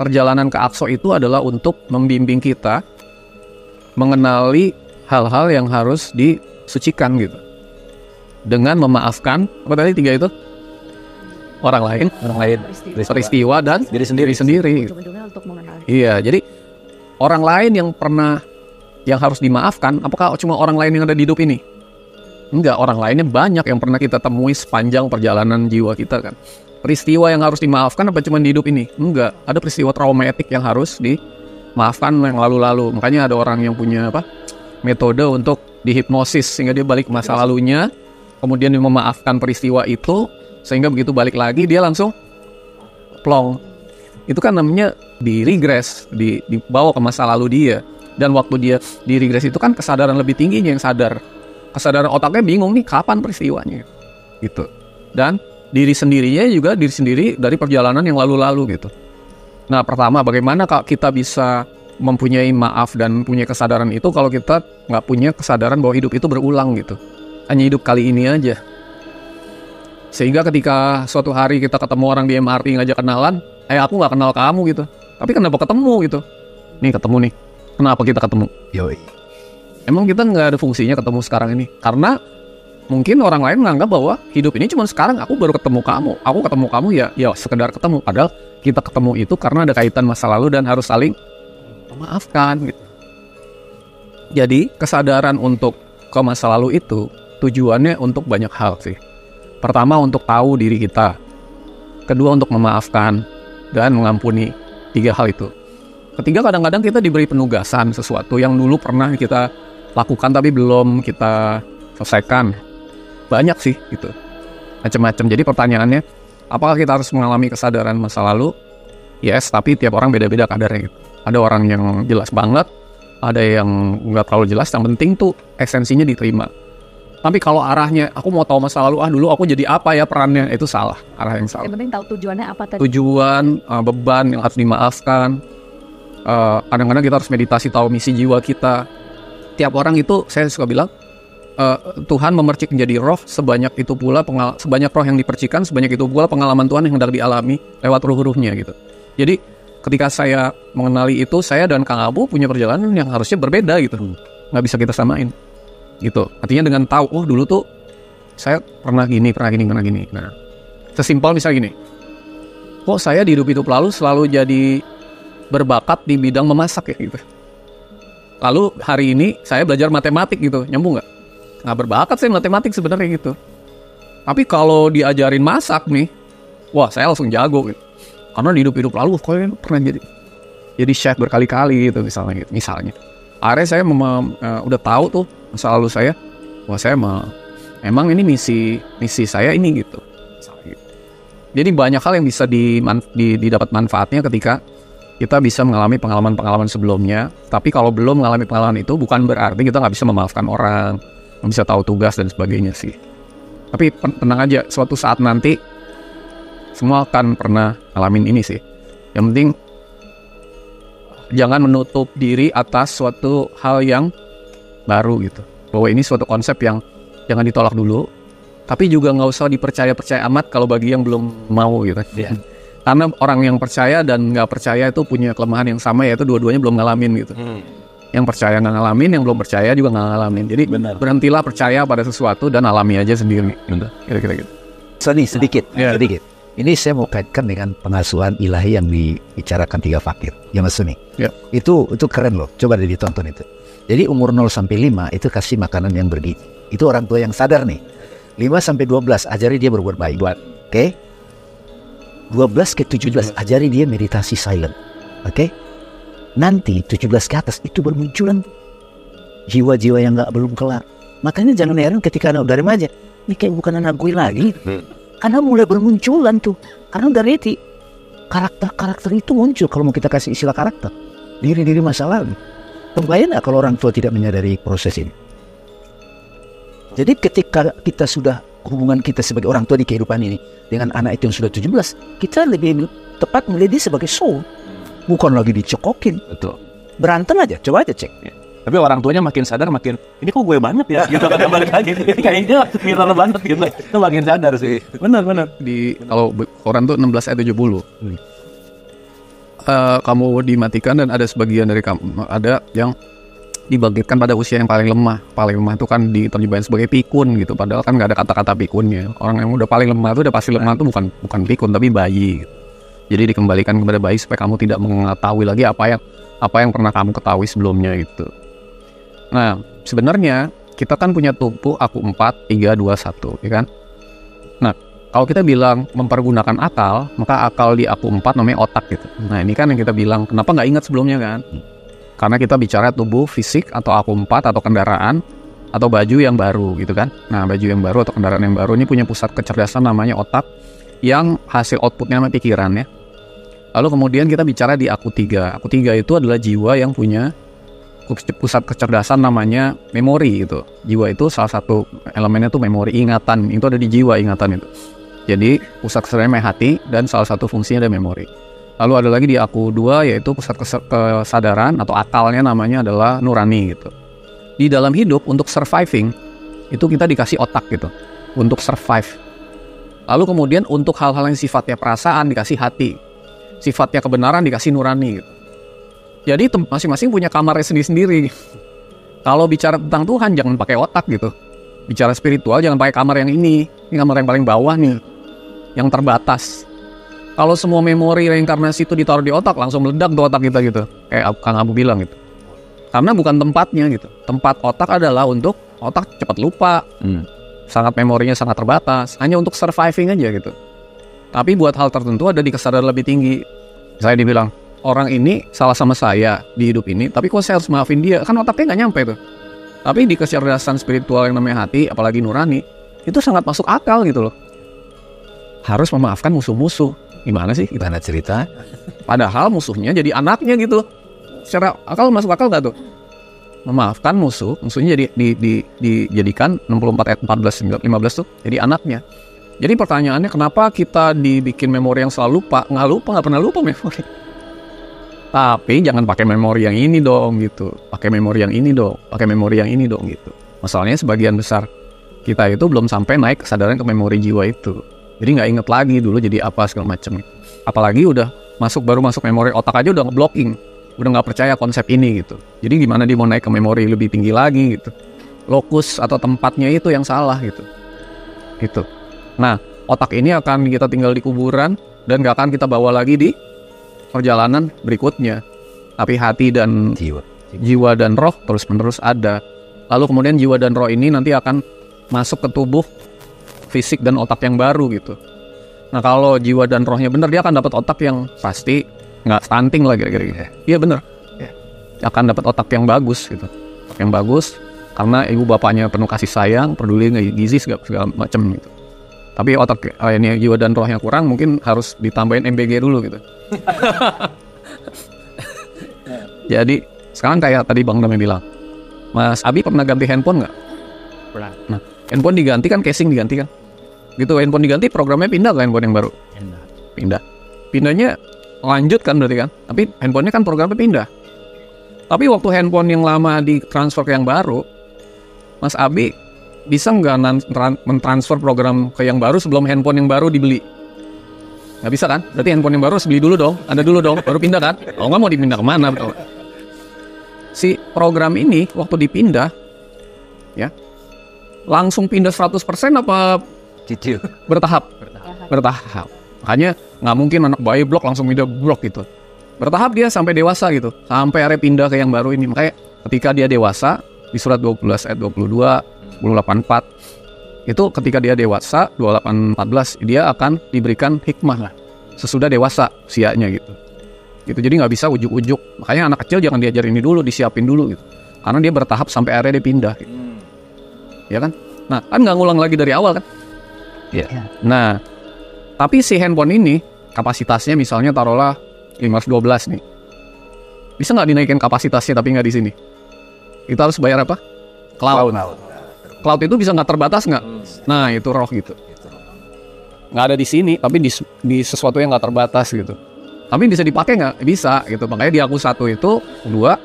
perjalanan ke Aqsa itu adalah untuk membimbing kita mengenali hal-hal yang harus disucikan gitu. Dengan memaafkan, apa tadi 3 itu? Orang lain, peristiwa dan diri sendiri. Ujung-ujungnya untuk mengenali. Iya, jadi orang lain yang harus dimaafkan, apakah cuma orang lain yang ada di hidup ini? Enggak, orang lainnya banyak yang pernah kita temui sepanjang perjalanan jiwa kita kan. Peristiwa yang harus dimaafkan apa cuma di hidup ini? Enggak, ada peristiwa traumatik yang harus dimaafkan yang lalu-lalu. Makanya ada orang yang punya metode untuk dihipnosis sehingga dia balik ke masa lalunya, kemudian dia memaafkan peristiwa itu, sehingga begitu balik lagi dia langsung plong. Itu kan namanya di regress, dibawa ke masa lalu dia. Dan waktu dia di regress itu kan kesadaran lebih tingginya yang sadar. Kesadaran otaknya bingung nih kapan peristiwanya gitu. Dan diri sendirinya juga diri sendiri dari perjalanan yang lalu-lalu gitu. Nah, pertama bagaimana kalau kita bisa mempunyai maaf dan punya kesadaran itu kalau kita nggak punya kesadaran bahwa hidup itu berulang gitu. Hanya hidup kali ini aja. Sehingga ketika suatu hari kita ketemu orang di MRT ngajak kenalan, aku nggak kenal kamu gitu. Tapi kenapa ketemu gitu? Nih ketemu nih. Kenapa kita ketemu? Yoi. Emang kita nggak ada fungsinya ketemu sekarang ini? Karena mungkin orang lain menganggap bahwa hidup ini cuma sekarang, aku baru ketemu kamu. Aku ketemu kamu ya sekedar ketemu. Padahal kita ketemu itu karena ada kaitan masa lalu dan harus saling memaafkan gitu. Jadi kesadaran untuk ke masa lalu itu tujuannya untuk banyak hal sih. Pertama untuk tahu diri kita. Kedua untuk memaafkan dan mengampuni. 3 hal itu. Ketiga kadang-kadang kita diberi penugasan sesuatu yang dulu pernah kita lakukan tapi belum kita selesaikan. Banyak sih gitu. Macam-macam. Jadi pertanyaannya, apakah kita harus mengalami kesadaran masa lalu? Yes, tapi tiap orang beda-beda kadarnya gitu. Ada orang yang jelas banget, ada yang nggak terlalu jelas. Yang penting tuh esensinya diterima. Tapi kalau arahnya, aku mau tahu masa lalu, dulu aku jadi apa ya perannya, itu salah. Arah yang salah. Yang penting tahu tujuannya apa tadi. Tujuan, beban yang harus dimaafkan. Kadang-kadang kita harus meditasi tahu misi jiwa kita. Tiap orang itu, saya suka bilang, Tuhan memercik menjadi roh, sebanyak itu pula sebanyak roh yang dipercikan, sebanyak itu pula pengalaman Tuhan yang hendak dialami lewat ruh-ruhnya gitu. Jadi ketika saya mengenali itu, saya dan Kang Abu punya perjalanan yang harusnya berbeda gitu, nggak bisa kita samain gitu. Artinya dengan tahu, oh dulu tuh saya pernah gini. Nah, sesimpel misalnya gini, kok saya di hidup lalu selalu jadi berbakat di bidang memasak ya gitu. Lalu hari ini saya belajar matematik gitu, nyambung nggak? Nggak berbakat saya matematik sebenarnya gitu. Tapi kalau diajarin masak nih, wah saya langsung jago gitu. Karena di hidup lalu kok pernah jadi chef berkali-kali gitu misalnya. Akhirnya saya udah tahu tuh masa lalu saya, wah saya emang ini misi saya ini gitu. Jadi banyak hal yang bisa didapat manfaatnya ketika kita bisa mengalami pengalaman-pengalaman sebelumnya. Tapi kalau belum mengalami pengalaman itu, bukan berarti kita nggak bisa memaafkan orang, nggak bisa tahu tugas dan sebagainya sih. Tapi tenang aja, suatu saat nanti semua akan pernah ngalamin ini sih. Yang penting jangan menutup diri atas suatu hal yang baru gitu. Bahwa ini suatu konsep yang jangan ditolak dulu, tapi juga nggak usah dipercaya amat kalau bagi yang belum mau gitu. Yeah. Karena orang yang percaya dan nggak percaya itu punya kelemahan yang sama, yaitu dua-duanya belum ngalamin gitu. Yang percaya nggak ngalamin, yang belum percaya juga nggak ngalamin. Jadi berhentilah percaya pada sesuatu dan alami aja sendiri. Kira-kira gitu. Sony sedikit. Ini saya mau kaitkan dengan pengasuhan ilahi yang dibicarakan 3 fakir. Ya Mas Sony. Itu keren loh. Coba deh ditonton itu. Jadi umur 0-5 itu kasih makanan yang bergizi. Itu orang tua yang sadar nih. 5-12 ajari dia berbuat baik. Oke? 12-17 ajari dia meditasi silent. Oke? Nanti 17 ke atas itu bermunculan jiwa-jiwa yang belum kelar. Makanya jangan heran ketika anak udah remaja, ini kayak bukan anak gue lagi. Karena mulai bermunculan tuh. Karena udah ready. Karakter itu muncul. Kalau mau kita kasih istilah karakter, diri masa lalu. Kebayang gak kalau orang tua tidak menyadari proses ini? Jadi ketika kita sudah hubungan kita sebagai orang tua di kehidupan ini dengan anak itu yang sudah 17, kita lebih tepat melihat dia sebagai soul, bukan lagi dicekokin. Betul. Berantem aja, coba aja cek. Ya. Tapi orang tuanya makin sadar, makin ini kok gue banget ya, gitu kan balik lagi. Ini kayaknya viral banget gitu. Itu makin sadar sih. Benar. Kalau Quran tuh 16 ayat 70. Kamu dimatikan dan ada sebagian dari kamu ada yang dibangkitkan pada usia yang paling lemah. Paling lemah itu kan diterjemahin sebagai pikun gitu. Padahal kan nggak ada kata-kata pikunnya. Orang yang udah paling lemah itu udah pasti lemah itu bukan pikun tapi bayi. Gitu. Jadi dikembalikan kepada bayi supaya kamu tidak mengetahui lagi apa yang pernah kamu ketahui sebelumnya gitu. Nah sebenarnya kita kan punya tubuh aku 4, 3, 2, 1, ya kan? Nah kalau kita bilang mempergunakan akal, maka akal di aku 4 namanya otak gitu. Nah ini kan yang kita bilang kenapa nggak ingat sebelumnya kan? Karena kita bicara tubuh fisik atau aku 4 atau kendaraan atau baju yang baru gitu kan. Nah baju yang baru atau kendaraan yang baru ini punya pusat kecerdasan namanya otak yang hasil outputnya namanya pikiran ya. Lalu kemudian kita bicara di aku 3. Aku 3 itu adalah jiwa yang punya pusat kecerdasan namanya memori gitu. Jiwa itu salah satu elemennya tuh memori, ingatan. Itu ada di jiwa ingatan itu. Jadi pusat kecerdasan hati dan salah satu fungsinya ada memori. Lalu ada lagi di aku 2 yaitu pusat kesadaran atau akalnya namanya adalah nurani gitu. Di dalam hidup untuk surviving itu kita dikasih otak gitu untuk survive. Lalu kemudian untuk hal-hal yang sifatnya perasaan dikasih hati, sifatnya kebenaran dikasih nurani gitu. Jadi masing-masing punya kamarnya sendiri-sendiri. Kalau bicara tentang Tuhan jangan pakai otak gitu. Bicara spiritual jangan pakai kamar yang ini kamar yang paling bawah nih, yang terbatas. Kalau semua memori reinkarnasi itu ditaruh di otak, langsung meledak tuh otak kita gitu. Kayak Kang Abu bilang gitu. Karena bukan tempatnya gitu. Tempat otak adalah untuk otak cepat lupa. Sangat memorinya sangat terbatas. Hanya untuk surviving aja gitu. Tapi buat hal tertentu ada di kesadaran lebih tinggi. Saya dibilang, orang ini salah sama saya di hidup ini, tapi kok saya harus maafin dia? Kan otaknya nggak nyampe tuh. Tapi di kecerdasan spiritual yang namanya hati, apalagi nurani, itu sangat masuk akal gitu loh. Harus memaafkan musuh-musuh. Gimana sih? Gimana cerita? Padahal musuhnya jadi anaknya gitu. Secara akal masuk akal nggak tuh? Memaafkan musuhnya dijadikan 64 ayat 14 15 tuh jadi anaknya. Jadi pertanyaannya kenapa kita dibikin memori yang selalu lupa? Nggak pernah lupa memori. Tapi jangan pakai memori yang ini dong gitu. Pakai memori yang ini dong. Pakai memori yang ini dong gitu. Masalahnya sebagian besar kita itu belum sampai naik kesadaran ke memori jiwa itu. Jadi nggak inget lagi dulu jadi apa segala macam. Apalagi udah baru masuk memori otak aja udah ngeblocking. Udah nggak percaya konsep ini gitu. Jadi gimana dia mau naik ke memori lebih tinggi lagi gitu. Lokus atau tempatnya itu yang salah gitu. Gitu. Nah, otak ini akan kita tinggal di kuburan dan nggak akan kita bawa lagi di perjalanan berikutnya. Tapi hati dan jiwa dan roh terus-menerus ada. Lalu kemudian jiwa dan roh ini nanti akan masuk ke tubuh fisik dan otak yang baru gitu. Nah, kalau jiwa dan rohnya benar, dia akan dapat otak yang pasti nggak stunting lah kira-kira. Iya benar. Akan dapat otak yang bagus gitu. Otak yang bagus karena ibu bapaknya penuh kasih sayang, peduli gizi segala macam gitu. Tapi otak ini jiwa dan rohnya kurang, mungkin harus ditambahin MBG dulu gitu. Jadi sekarang kayak tadi Bang Dame bilang, Mas Abi pernah ganti handphone nggak? Pernah. Nah, handphone diganti kan, casing diganti kan? Gitu, handphone diganti, programnya pindah ke handphone yang baru? Pindah. Pindahnya lanjut kan berarti kan? Tapi handphonenya kan programnya pindah. Tapi waktu handphone yang lama ditransfer ke yang baru, Mas Abi bisa nggak mentransfer program ke yang baru sebelum handphone yang baru dibeli? Nggak bisa kan? Berarti handphone yang baru harus beli dulu dong, ada dulu dong, baru pindah kan? Kalau nggak mau dipindah kemana? Betul. Si program ini waktu dipindah, ya langsung pindah 100% apa bertahap? Bertahap. Makanya nggak mungkin anak bayi blok langsung pindah blok gitu. Bertahap dia sampai dewasa gitu, sampai akhirnya pindah ke yang baru ini. Makanya ketika dia dewasa di surat 12 ayat 22 1084 itu ketika dia dewasa 2814 dia akan diberikan hikmah lah sesudah dewasa usianya gitu. Jadi nggak bisa ujuk-ujuk. Makanya anak kecil jangan diajarin ini dulu, disiapin dulu gitu. Karena dia bertahap sampai akhirnya dia pindah gitu. Ya kan? Nah, kan nggak ngulang lagi dari awal kan? Iya. Nah, tapi si handphone ini kapasitasnya misalnya taruhlah 512 nih. Bisa nggak dinaikin kapasitasnya tapi nggak di sini? Kita harus bayar apa? Cloud. Cloud itu bisa nggak terbatas nggak? Nah, itu roh gitu. Nggak ada di sini, tapi di sesuatu yang nggak terbatas gitu. Tapi bisa dipakai nggak? Bisa gitu. Makanya di aku satu itu, kedua,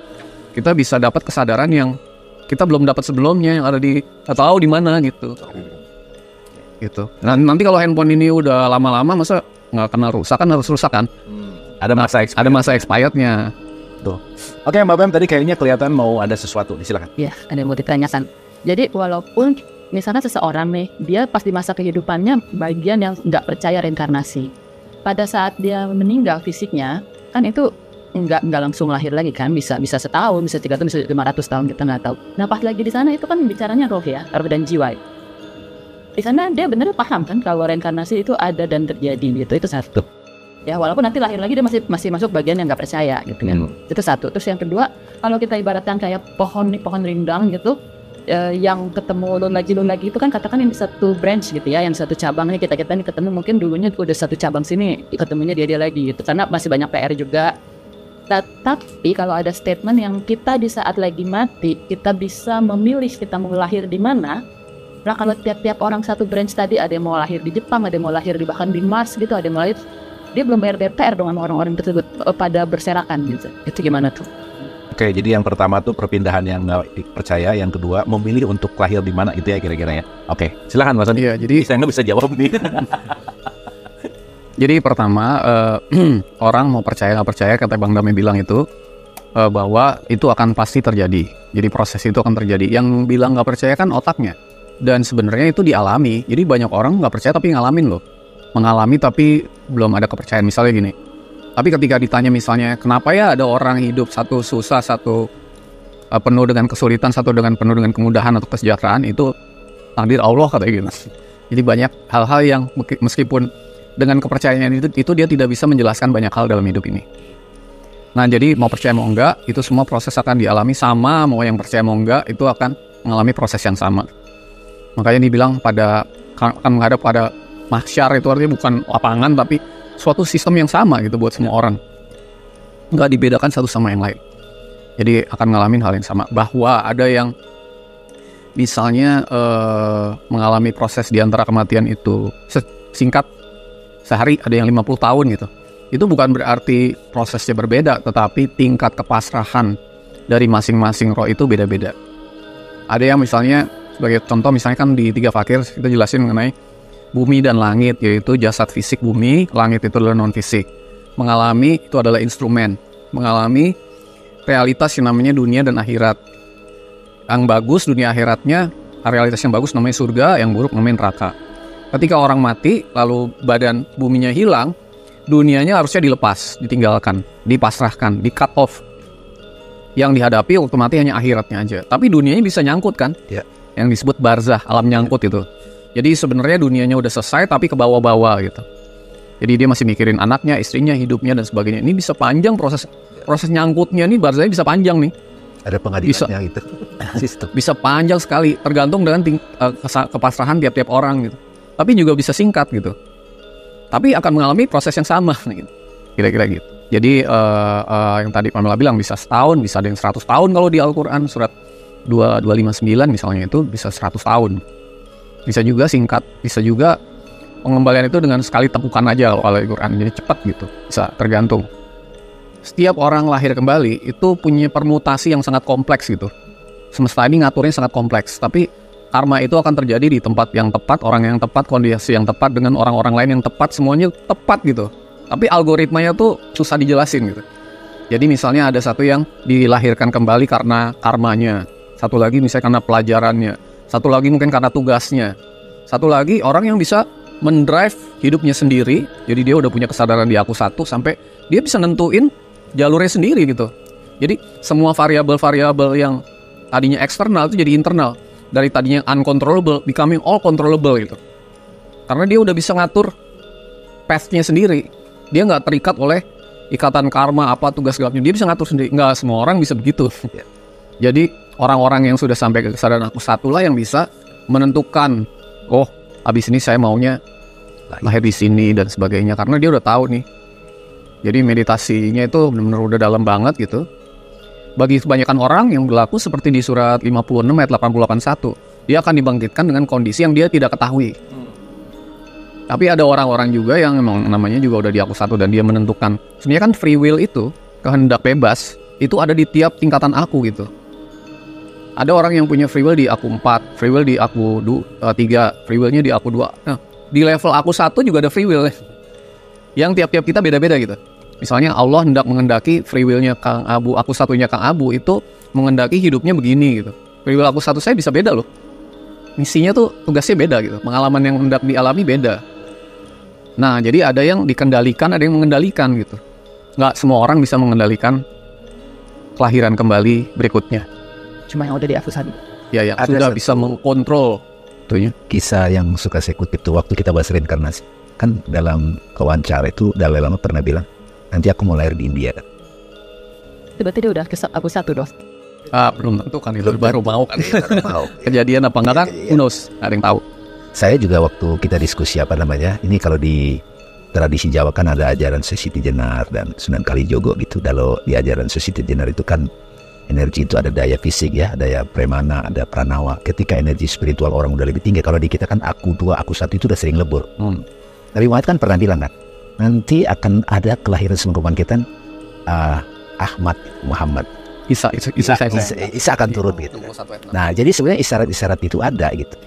kita bisa dapat kesadaran yang kita belum dapat sebelumnya, yang ada di tahu di mana gitu. Gitu. Nah, nanti kalau handphone ini udah lama-lama, masa nggak kena rusak kan harus rusak kan? Ada masa expirednya. Tuh. Oke, Mbak Bem tadi kayaknya kelihatan mau ada sesuatu. Silakan. Ya, ada yang mau ditanyakan. Jadi walaupun misalnya seseorang nih, dia pas di masa kehidupannya bagian yang nggak percaya reinkarnasi. Pada saat dia meninggal fisiknya, kan itu nggak langsung lahir lagi kan, bisa setahun, bisa 3 tahun, bisa 500 tahun, kita nggak tahu. Nah pas lagi di sana itu kan bicaranya roh ya, roh dan jiwa. Di sana dia benar paham kan kalau reinkarnasi itu ada dan terjadi gitu, itu satu. Ya walaupun nanti lahir lagi dia masih masuk bagian yang nggak percaya gitu kan. Itu satu. Terus yang kedua, kalau kita ibaratkan kayak pohon rindang gitu, yang ketemu lun lagi itu kan katakan yang satu branch gitu ya, yang satu cabangnya kita ini ketemu mungkin dulunya udah satu cabang sini, ketemunya dia lagi gitu, karena masih banyak PR juga. Tapi kalau ada statement yang kita di saat lagi mati kita bisa memilih kita mau lahir di mana. Nah kalau tiap orang satu branch tadi, ada yang mau lahir di Jepang, ada yang mau lahir bahkan di Mars gitu, ada yang mau lahir, dia belum bayar DPR dong sama orang-orang tersebut pada berserakan gitu. Itu gimana tuh? Oke, jadi yang pertama tuh perpindahan yang nggak percaya, yang kedua memilih untuk lahir di mana, itu ya kira-kira ya. Oke, silakan Mas Andi. Iya, jadi saya nggak bisa jawab nih. Jadi pertama orang mau percaya nggak percaya, kata Bang Dame bilang itu bahwa itu akan pasti terjadi. Jadi proses itu akan terjadi. Yang bilang nggak percaya kan otaknya. Dan sebenarnya itu dialami. Jadi banyak orang nggak percaya tapi ngalamin loh. Mengalami tapi belum ada kepercayaan. Misalnya gini. Tapi ketika ditanya misalnya, kenapa ya ada orang hidup satu susah, satu penuh dengan kesulitan, satu penuh dengan kemudahan atau kesejahteraan, itu takdir Allah katanya gitu. Jadi banyak hal-hal yang meskipun dengan kepercayaan itu dia tidak bisa menjelaskan banyak hal dalam hidup ini. Nah jadi mau percaya mau enggak, itu semua proses akan dialami sama. Mau yang percaya mau enggak, itu akan mengalami proses yang sama. Makanya dibilang akan menghadap pada mahsyar, itu artinya bukan lapangan tapi suatu sistem yang sama gitu buat semua orang. Nggak dibedakan satu sama yang lain. Jadi akan ngalamin hal yang sama. Bahwa ada yang misalnya mengalami proses di antara kematian itu singkat sehari, ada yang 50 tahun gitu. Itu bukan berarti prosesnya berbeda, tetapi tingkat kepasrahan dari masing-masing roh itu beda-beda. Ada yang misalnya, sebagai contoh misalnya kan di 3 fakir kita jelasin mengenai bumi dan langit, yaitu jasad fisik bumi, langit itu adalah non-fisik. Mengalami itu adalah instrumen, mengalami realitas yang namanya dunia dan akhirat. Yang bagus dunia akhiratnya, realitas yang bagus namanya surga, yang buruk namanya neraka. Ketika orang mati, lalu badan buminya hilang, dunianya harusnya dilepas, ditinggalkan, dipasrahkan, di cut off. Yang dihadapi waktu mati hanya akhiratnya aja. Tapi dunianya bisa nyangkut kan? Ya. Yang disebut barzah, alam nyangkut itu. Jadi sebenarnya dunianya udah selesai tapi ke bawah-bawah gitu. Jadi dia masih mikirin anaknya, istrinya, hidupnya dan sebagainya. Ini bisa panjang proses nyangkutnya nih, barzahnya bisa panjang nih. Ada pengadilannya gitu. Sistem. Bisa panjang sekali, tergantung dengan kepasrahan tiap-tiap orang gitu. Tapi juga bisa singkat gitu. Tapi akan mengalami proses yang sama gitu. Kira-kira gitu. Jadi yang tadi Pamela bilang bisa setahun, bisa ada yang 100 tahun kalau di Al-Quran surat 259 misalnya itu bisa 100 tahun. Bisa juga singkat, bisa juga pengembalian itu dengan sekali tepukan aja kalau Al-Quran, jadi cepat gitu. Bisa tergantung. Setiap orang lahir kembali itu punya permutasi yang sangat kompleks gitu. Semesta ini ngaturnya sangat kompleks, tapi karma itu akan terjadi di tempat yang tepat, orang yang tepat, kondisi yang tepat, dengan orang-orang lain yang tepat, semuanya tepat gitu. Tapi algoritmanya tuh susah dijelasin gitu. Jadi misalnya ada satu yang dilahirkan kembali karena karmanya, satu lagi misalnya karena pelajarannya, satu lagi mungkin karena tugasnya, satu lagi orang yang bisa mendrive hidupnya sendiri. Jadi dia udah punya kesadaran di aku satu sampai dia bisa nentuin jalurnya sendiri gitu. Jadi semua variabel-variabel yang tadinya eksternal itu jadi internal. Dari tadinya uncontrollable becoming all controllable gitu. Karena dia udah bisa ngatur path-nya sendiri. Dia nggak terikat oleh ikatan karma apa tugas gelapnya. Dia bisa ngatur sendiri. Nggak semua orang bisa begitu. Jadi orang-orang yang sudah sampai ke kesadaran aku satu lah yang bisa menentukan, oh abis ini saya maunya lahir di sini dan sebagainya. Karena dia udah tahu nih. Jadi meditasinya itu benar-benar udah dalam banget gitu. Bagi kebanyakan orang yang berlaku seperti di surat 56 ayat 88.1, dia akan dibangkitkan dengan kondisi yang dia tidak ketahui. Tapi ada orang-orang juga yang memang namanya juga udah di aku satu dan dia menentukan. Sebenarnya kan free will itu, kehendak bebas, itu ada di tiap tingkatan aku gitu. Ada orang yang punya free will di aku 4, free will di aku 3, free willnya di aku 2. Nah, di level aku 1 juga ada free will. Yang tiap-tiap kita beda-beda gitu. Misalnya Allah hendak mengendaki free will-nya Kang Abu, aku satunya Kang Abu itu mengendaki hidupnya begini gitu. Free will aku satu saya bisa beda loh. Misinya tuh tugasnya beda gitu. Pengalaman yang hendak dialami beda. Nah, jadi ada yang dikendalikan, ada yang mengendalikan gitu. Nggak semua orang bisa mengendalikan kelahiran kembali berikutnya. Cuma yang udah di aku satu. Ya, yang Ada sudah satu- bisa mengkontrol. Itunya. Kisah yang suka saya kutip tuh waktu kita bahas reinkarnasi. Kan dalam wawancara itu Dalai Lama pernah bilang, nanti aku mau lahir di India kan. Tiba-tiba dia udah ke aku satu dos. Belum tentu kan itu baru mau kan. Mau. Kejadian apa enggak kan? Iya. Who knows? Nggak ada yang tahu. Saya juga waktu kita diskusi apa namanya, ini kalau di tradisi Jawa kan ada ajaran Sesiti Jenar dan Sunan Kalijogo gitu. Kalau di ajaran Sesiti Jenar itu kan energi itu ada daya fisik ya, daya premana, ada pranawa. Ketika energi spiritual orang udah lebih tinggi, kalau di kita kan aku 2, aku 1 itu udah sering lebur. Nabi Muhammad kan pernah bilang kan, nanti akan ada kelahiran kebangkitan Ahmad Muhammad. Isa Isa akan turun gitu. Nah, jadi sebenarnya isyarat-isyarat itu ada gitu.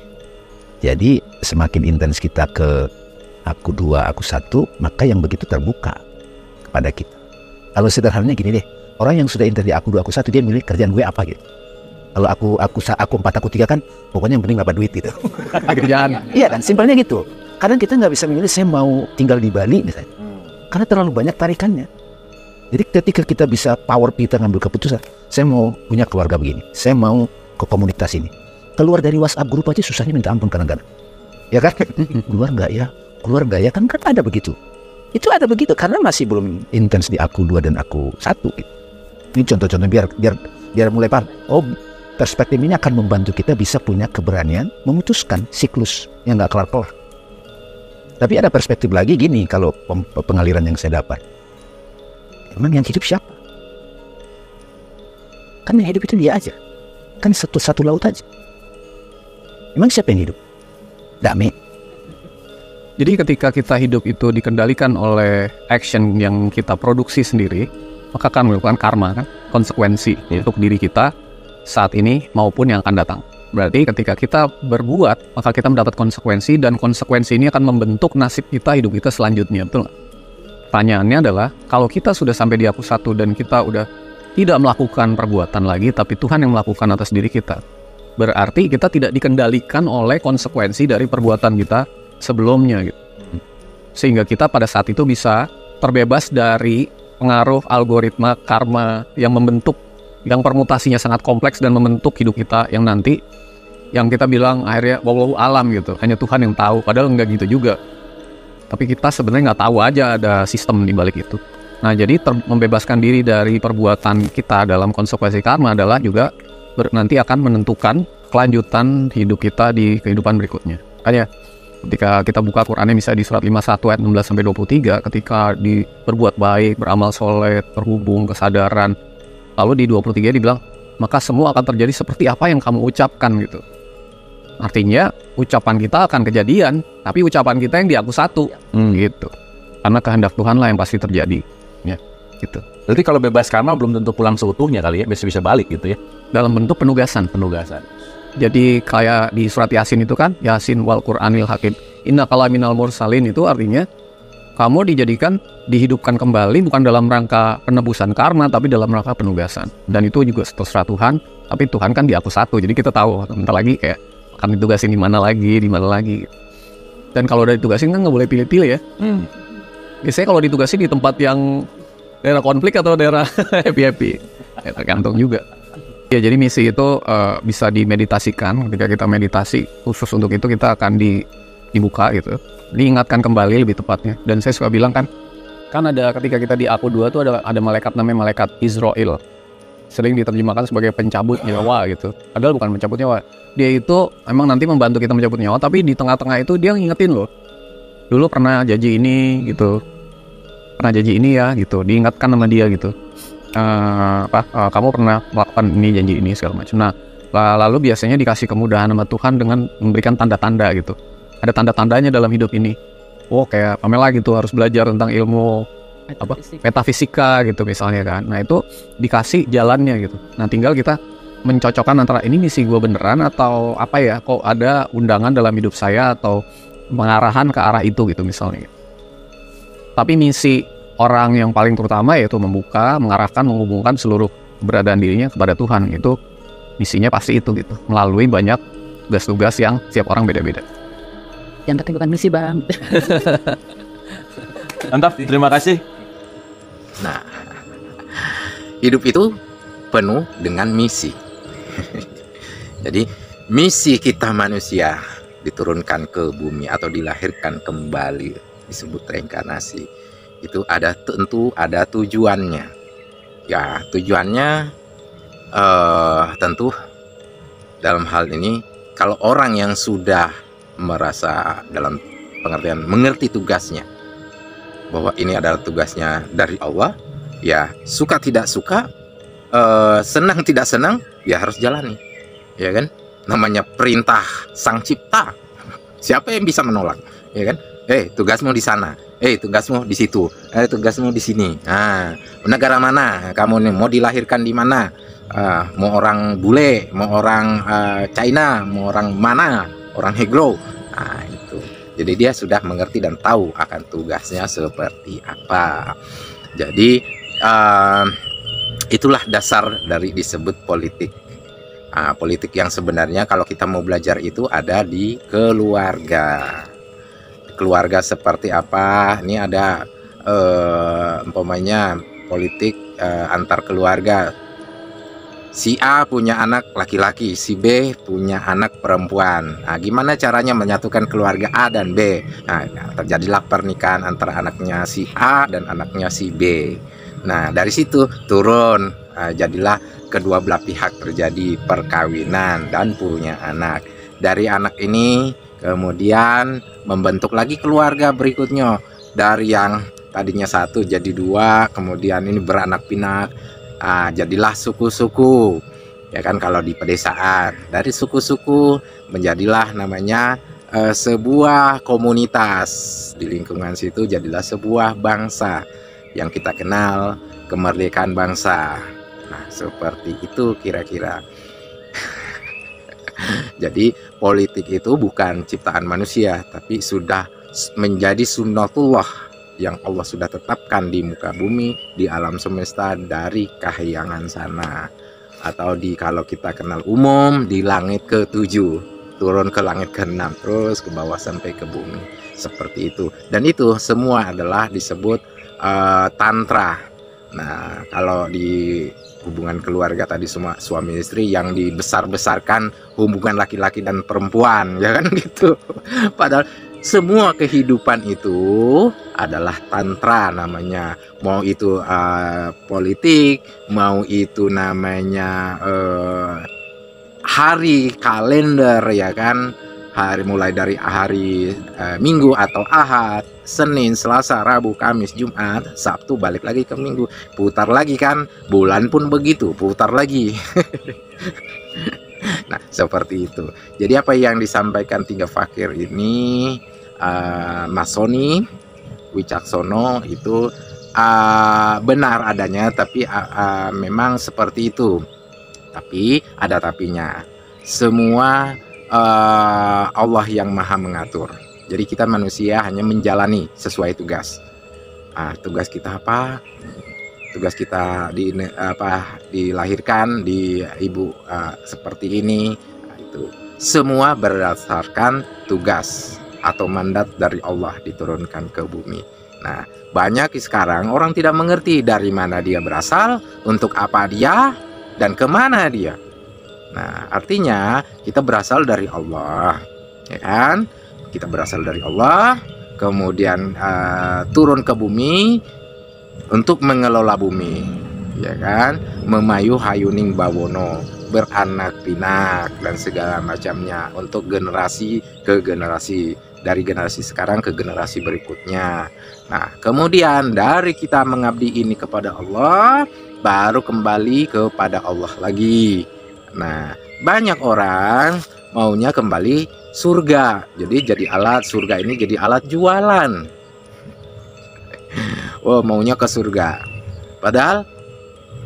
Jadi semakin intens kita ke aku 2, aku 1, maka yang begitu terbuka kepada kita. Kalau sederhananya gini deh, Orang yang sudah intens di aku 2 aku 1, dia milih kerjaan gue apa gitu. Kalau aku 4 aku 3 kan, pokoknya yang penting dapat duit gitu. Kerjaan. Iya kan, simpelnya gitu. Kadang kita nggak bisa memilih saya mau tinggal di Bali misalnya, karena terlalu banyak tarikannya. Jadi ketika kita bisa power kita ngambil keputusan, saya mau punya keluarga begini, saya mau ke komunitas ini. Keluar dari WhatsApp grup aja susahnya minta ampun kadang-kadang. Ya kan? Keluar nggak ya kan ada begitu. Itu ada begitu karena masih belum intens di aku 2 dan aku 1 gitu. Ini contoh-contoh biar mulai paham. Oh, perspektif ini akan membantu kita bisa punya keberanian memutuskan siklus yang nggak kelar-kelar. Tapi ada perspektif lagi gini, kalau pengaliran yang saya dapat, emang yang hidup siapa? Kan yang hidup itu dia aja, kan satu laut aja. Emang siapa yang hidup? Damai. Jadi ketika kita hidup itu dikendalikan oleh action yang kita produksi sendiri, maka akan melakukan karma, kan, konsekuensi untuk diri kita saat ini maupun yang akan datang. Berarti ketika kita berbuat, maka kita mendapat konsekuensi, dan konsekuensi ini akan membentuk nasib kita, hidup kita selanjutnya, betul nggak? Pertanyaannya adalah, kalau kita sudah sampai di aku 1 dan kita udah tidak melakukan perbuatan lagi, tapi Tuhan yang melakukan atas diri kita, berarti kita tidak dikendalikan oleh konsekuensi dari perbuatan kita sebelumnya gitu. Sehingga kita pada saat itu bisa terbebas dari pengaruh algoritma karma yang membentuk, yang permutasinya sangat kompleks dan membentuk hidup kita yang nanti, yang kita bilang akhirnya wallahu alam gitu, hanya Tuhan yang tahu, padahal enggak gitu juga. Tapi kita sebenarnya nggak tahu aja ada sistem di balik itu. Nah, jadi membebaskan diri dari perbuatan kita dalam konsekuensi karma adalah juga nanti akan menentukan kelanjutan hidup kita di kehidupan berikutnya. Makanya ketika kita buka Qurannya misalnya di surat 51 ayat 16-23, ketika berbuat baik, beramal soleh, terhubung, kesadaran, lalu di 23 dibilang, maka semua akan terjadi seperti apa yang kamu ucapkan gitu. Artinya ucapan kita akan kejadian, tapi ucapan kita yang di aku 1 gitu. Karena kehendak Tuhan lah yang pasti terjadi. Ya, gitu. Berarti kalau bebas karma belum tentu pulang seutuhnya kali ya, bisa balik gitu ya. Dalam bentuk penugasan. Jadi kayak di surat Yasin itu kan, Yasin wal Qur'anil Hakim, innaka laminal mursalin, itu artinya kamu dihidupkan kembali bukan dalam rangka penebusan karma, tapi dalam rangka penugasan. Dan itu juga terserah Tuhan, tapi Tuhan kan di aku 1, jadi kita tahu bentar lagi kayak akan ditugasin di mana lagi. Dan kalau udah ditugasin kan nggak boleh pilih-pilih ya. Biasanya kalau ditugasin di tempat yang daerah konflik atau daerah happy-happy, ya tergantung juga. Ya, jadi misi itu bisa dimeditasikan. Ketika kita meditasi khusus untuk itu, kita akan dibuka gitu, diingatkan kembali lebih tepatnya. Dan saya suka bilang kan ada ketika kita di aku 2 tuh ada malaikat namanya malaikat Israel, sering diterjemahkan sebagai pencabut nyawa gitu. Padahal bukan pencabut nyawa, dia itu emang nanti membantu kita mencabut nyawa, tapi di tengah-tengah itu dia ngingetin loh, dulu pernah janji ini gitu, pernah janji ini ya gitu, diingatkan sama dia gitu. Kamu pernah melakukan ini, janji ini, segala macam. Nah, lalu biasanya dikasih kemudahan sama Tuhan dengan memberikan tanda-tanda gitu. Ada tanda-tandanya dalam hidup ini. Oh, kayak Pamela gitu, harus belajar tentang ilmu metafisika gitu misalnya kan. Nah, itu dikasih jalannya gitu. Nah, tinggal kita mencocokkan antara ini misi gue beneran atau apa ya, kok ada undangan dalam hidup saya atau pengarahan ke arah itu gitu misalnya. Tapi misi orang yang paling terutama yaitu membuka, mengarahkan, menghubungkan seluruh keberadaan dirinya kepada Tuhan. Itu misinya pasti itu gitu, melalui banyak tugas-tugas yang setiap orang beda-beda. Yang penting bukan misi, Bang. Mantap, terima kasih. Nah, hidup itu penuh dengan misi. Jadi misi kita manusia diturunkan ke bumi atau dilahirkan kembali disebut reinkarnasi. Itu tentu ada tujuannya. Ya, tujuannya tentu dalam hal ini kalau orang yang sudah merasa dalam pengertian mengerti tugasnya, bahwa ini adalah tugasnya dari Allah, ya suka tidak suka, senang tidak senang, ya harus jalani, ya kan? Namanya perintah Sang Cipta, siapa yang bisa menolak, ya kan? Tugasmu di sana, tugasmu di situ, tugasmu di sini. Nah, negara mana kamu nih, mau dilahirkan di mana? Mau orang bule, mau orang China, mau orang mana, orang Heglo. Nah, itu. Jadi dia sudah mengerti dan tahu akan tugasnya seperti apa. Jadi Itulah dasar dari disebut politik. Nah, politik yang sebenarnya kalau kita mau belajar itu ada di keluarga. Keluarga seperti apa? Ini ada umpamanya politik antar keluarga. Si A punya anak laki-laki, si B punya anak perempuan. Nah, gimana caranya menyatukan keluarga A dan B? Nah, terjadilah pernikahan antara anaknya si A dan anaknya si B. Nah, dari situ turun, jadilah kedua belah pihak terjadi perkawinan dan punya anak. Dari anak ini kemudian membentuk lagi keluarga berikutnya. Dari yang tadinya satu jadi dua, kemudian ini beranak pinak. Jadilah suku-suku, ya kan, kalau di pedesaan. Dari suku-suku menjadilah namanya sebuah komunitas. Di lingkungan situ jadilah sebuah bangsa yang kita kenal kemerdekaan bangsa. Nah, seperti itu kira-kira. Jadi politik itu bukan ciptaan manusia, tapi sudah menjadi sunnatullah yang Allah sudah tetapkan di muka bumi, di alam semesta dari kahyangan sana. Atau kalau kita kenal umum, di langit ke-7, turun ke langit ke-6, terus ke bawah sampai ke bumi. Seperti itu. Dan itu semua adalah disebut tantra. Nah, kalau di hubungan keluarga tadi semua suami istri yang dibesar-besarkan hubungan laki-laki dan perempuan, ya kan gitu. Padahal semua kehidupan itu adalah tantra namanya. Mau itu politik, mau itu namanya hari kalender, ya kan. Hari mulai dari hari Minggu atau Ahad, Senin, Selasa, Rabu, Kamis, Jumat, Sabtu balik lagi ke Minggu, putar lagi kan. Bulan pun begitu, putar lagi. Nah, seperti itu. Jadi apa yang disampaikan tiga fakir ini, Mas Sony Wicaksono itu benar adanya, tapi memang seperti itu. Tapi ada tapinya. Semua Allah yang maha mengatur. Jadi kita manusia hanya menjalani sesuai tugas. Tugas kita apa? Tugas kita dilahirkan di ibu seperti ini. Itu semua berdasarkan tugas atau mandat dari Allah diturunkan ke bumi. Nah, banyak sekarang orang tidak mengerti dari mana dia berasal, untuk apa dia, dan kemana dia. Nah, artinya kita berasal dari Allah, ya kan? Kita berasal dari Allah, kemudian turun ke bumi untuk mengelola bumi, ya kan? Memayu hayuning bawono, beranak pinak dan segala macamnya untuk generasi ke generasi, dari generasi sekarang ke generasi berikutnya. Nah, kemudian dari kita mengabdi ini kepada Allah, baru kembali kepada Allah lagi. Nah, banyak orang maunya kembali surga. Jadi alat surga ini jadi alat jualan. Oh, maunya ke surga. Padahal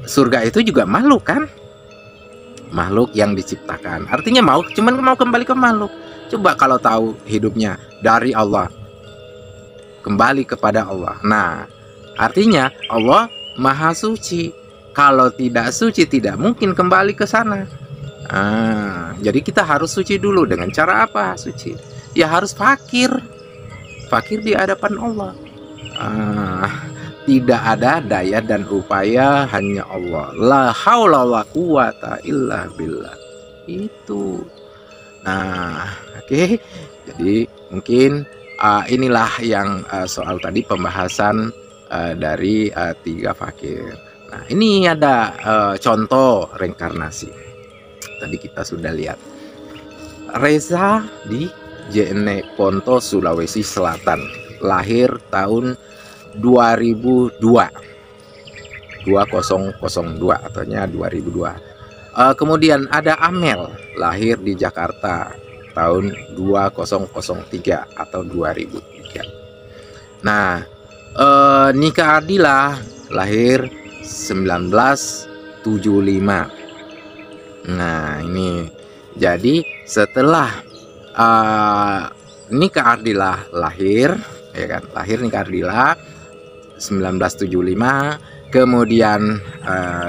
surga itu juga makhluk kan? Makhluk yang diciptakan. Artinya cuman mau kembali ke makhluk. Coba kalau tahu hidupnya dari Allah, kembali kepada Allah. Nah, artinya Allah maha suci. Kalau tidak suci tidak mungkin kembali ke sana. Jadi kita harus suci dulu. Dengan cara apa suci? Ya harus fakir di hadapan Allah. Tidak ada daya dan upaya, hanya Allah. La haula wa quwata illa billah. Itu. Nah, oke. Jadi mungkin inilah yang soal tadi pembahasan dari tiga fakir. Nah, ini ada contoh reinkarnasi. Tadi kita sudah lihat. Reza di Jeneponto, Sulawesi Selatan. Lahir tahun 2002. 2002 ataunya 2002. Kemudian ada Amel, lahir di Jakarta tahun 2003 atau 2003. Nah, Nika Ardila lahir 1975. Nah, ini jadi setelah Nika Ardila lahir, ya kan, lahir Nika Ardila 1975, kemudian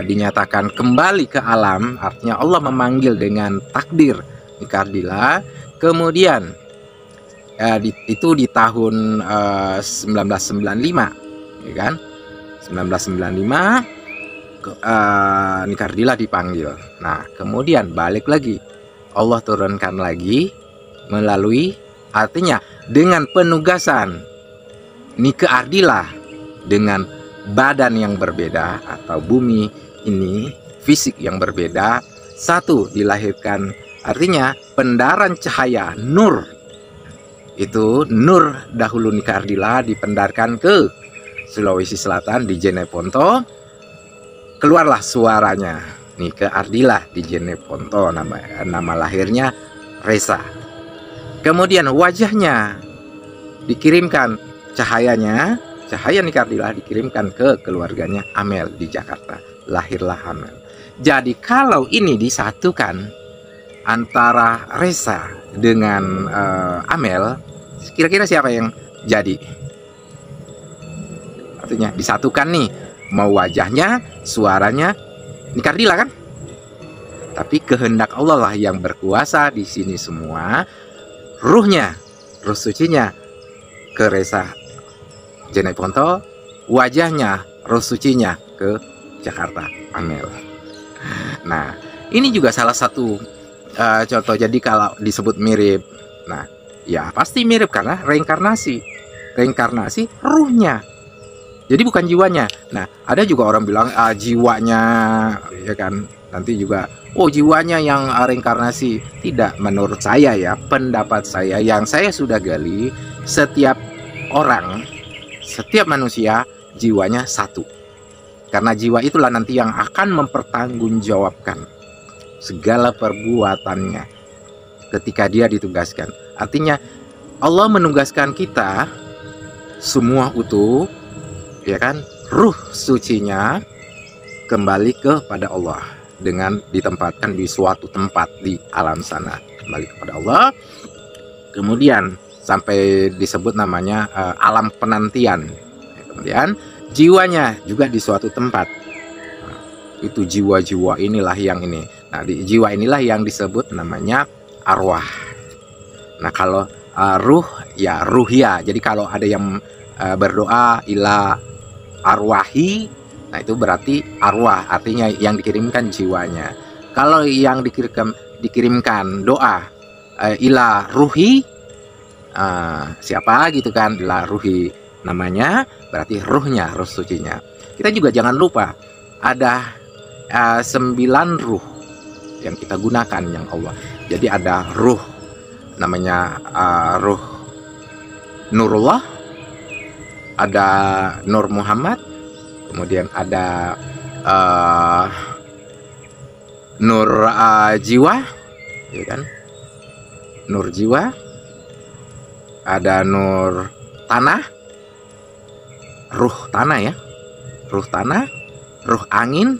dinyatakan kembali ke alam, artinya Allah memanggil dengan takdir nikardila. Kemudian itu di tahun 1995, ya kan? 1995 nikardila dipanggil. Nah, kemudian balik lagi, Allah turunkan lagi melalui, artinya dengan penugasan nikardila dengan badan yang berbeda atau bumi ini fisik yang berbeda, satu dilahirkan, artinya pendaran cahaya nur. Itu nur dahulu nikardila dipendarkan ke Sulawesi Selatan di Jeneponto. Keluarlah suaranya nikardila di Jeneponto, nama lahirnya Resa. Kemudian wajahnya dikirimkan, cahaya nikardila dikirimkan ke keluarganya Amel di Jakarta. Lahirlah Amel. Jadi kalau ini disatukan antara Resa dengan Amel, kira-kira siapa yang jadi? Artinya disatukan nih, mau wajahnya, suaranya nikardila kan? Tapi kehendak Allah lah yang berkuasa di sini semua. Ruhnya, ruh sucinya ke Resa Jeneponto, wajahnya, ruh sucinya ke Jakarta Amel. Nah, ini juga salah satu contoh. Jadi kalau disebut mirip, nah ya pasti mirip karena reinkarnasi ruhnya. Jadi bukan jiwanya. Nah, ada juga orang bilang jiwanya, ya kan? Nanti juga, oh jiwanya yang reinkarnasi. Tidak, menurut saya ya, pendapat saya yang saya sudah gali, setiap orang, setiap manusia jiwanya satu. Karena jiwa itulah nanti yang akan mempertanggungjawabkan segala perbuatannya ketika dia ditugaskan. Artinya Allah menugaskan kita semua utuh, ya kan, ruh sucinya kembali kepada Allah dengan ditempatkan di suatu tempat di alam sana, kembali kepada Allah. Kemudian sampai disebut namanya alam penantian. Kemudian jiwanya juga di suatu tempat. Nah, itu jiwa-jiwa inilah yang ini. Nah, di jiwa inilah yang disebut namanya arwah. Nah, kalau ruh ya ruhya. Jadi kalau ada yang berdoa ila arwahi, nah itu berarti arwah, artinya yang dikirimkan jiwanya. Kalau yang dikirimkan doa ila ruhi, siapa gitu kan, ila ruhi namanya, berarti ruhnya, ruh sucinya. Kita juga jangan lupa ada 9 ruh yang kita gunakan yang Allah. Jadi ada ruh namanya ruh Nurullah, ada Nur Muhammad, kemudian ada Nur Jiwa, ya kan? Nur Jiwa, ada Nur Tanah, ruh tanah ya, ruh tanah, ruh angin,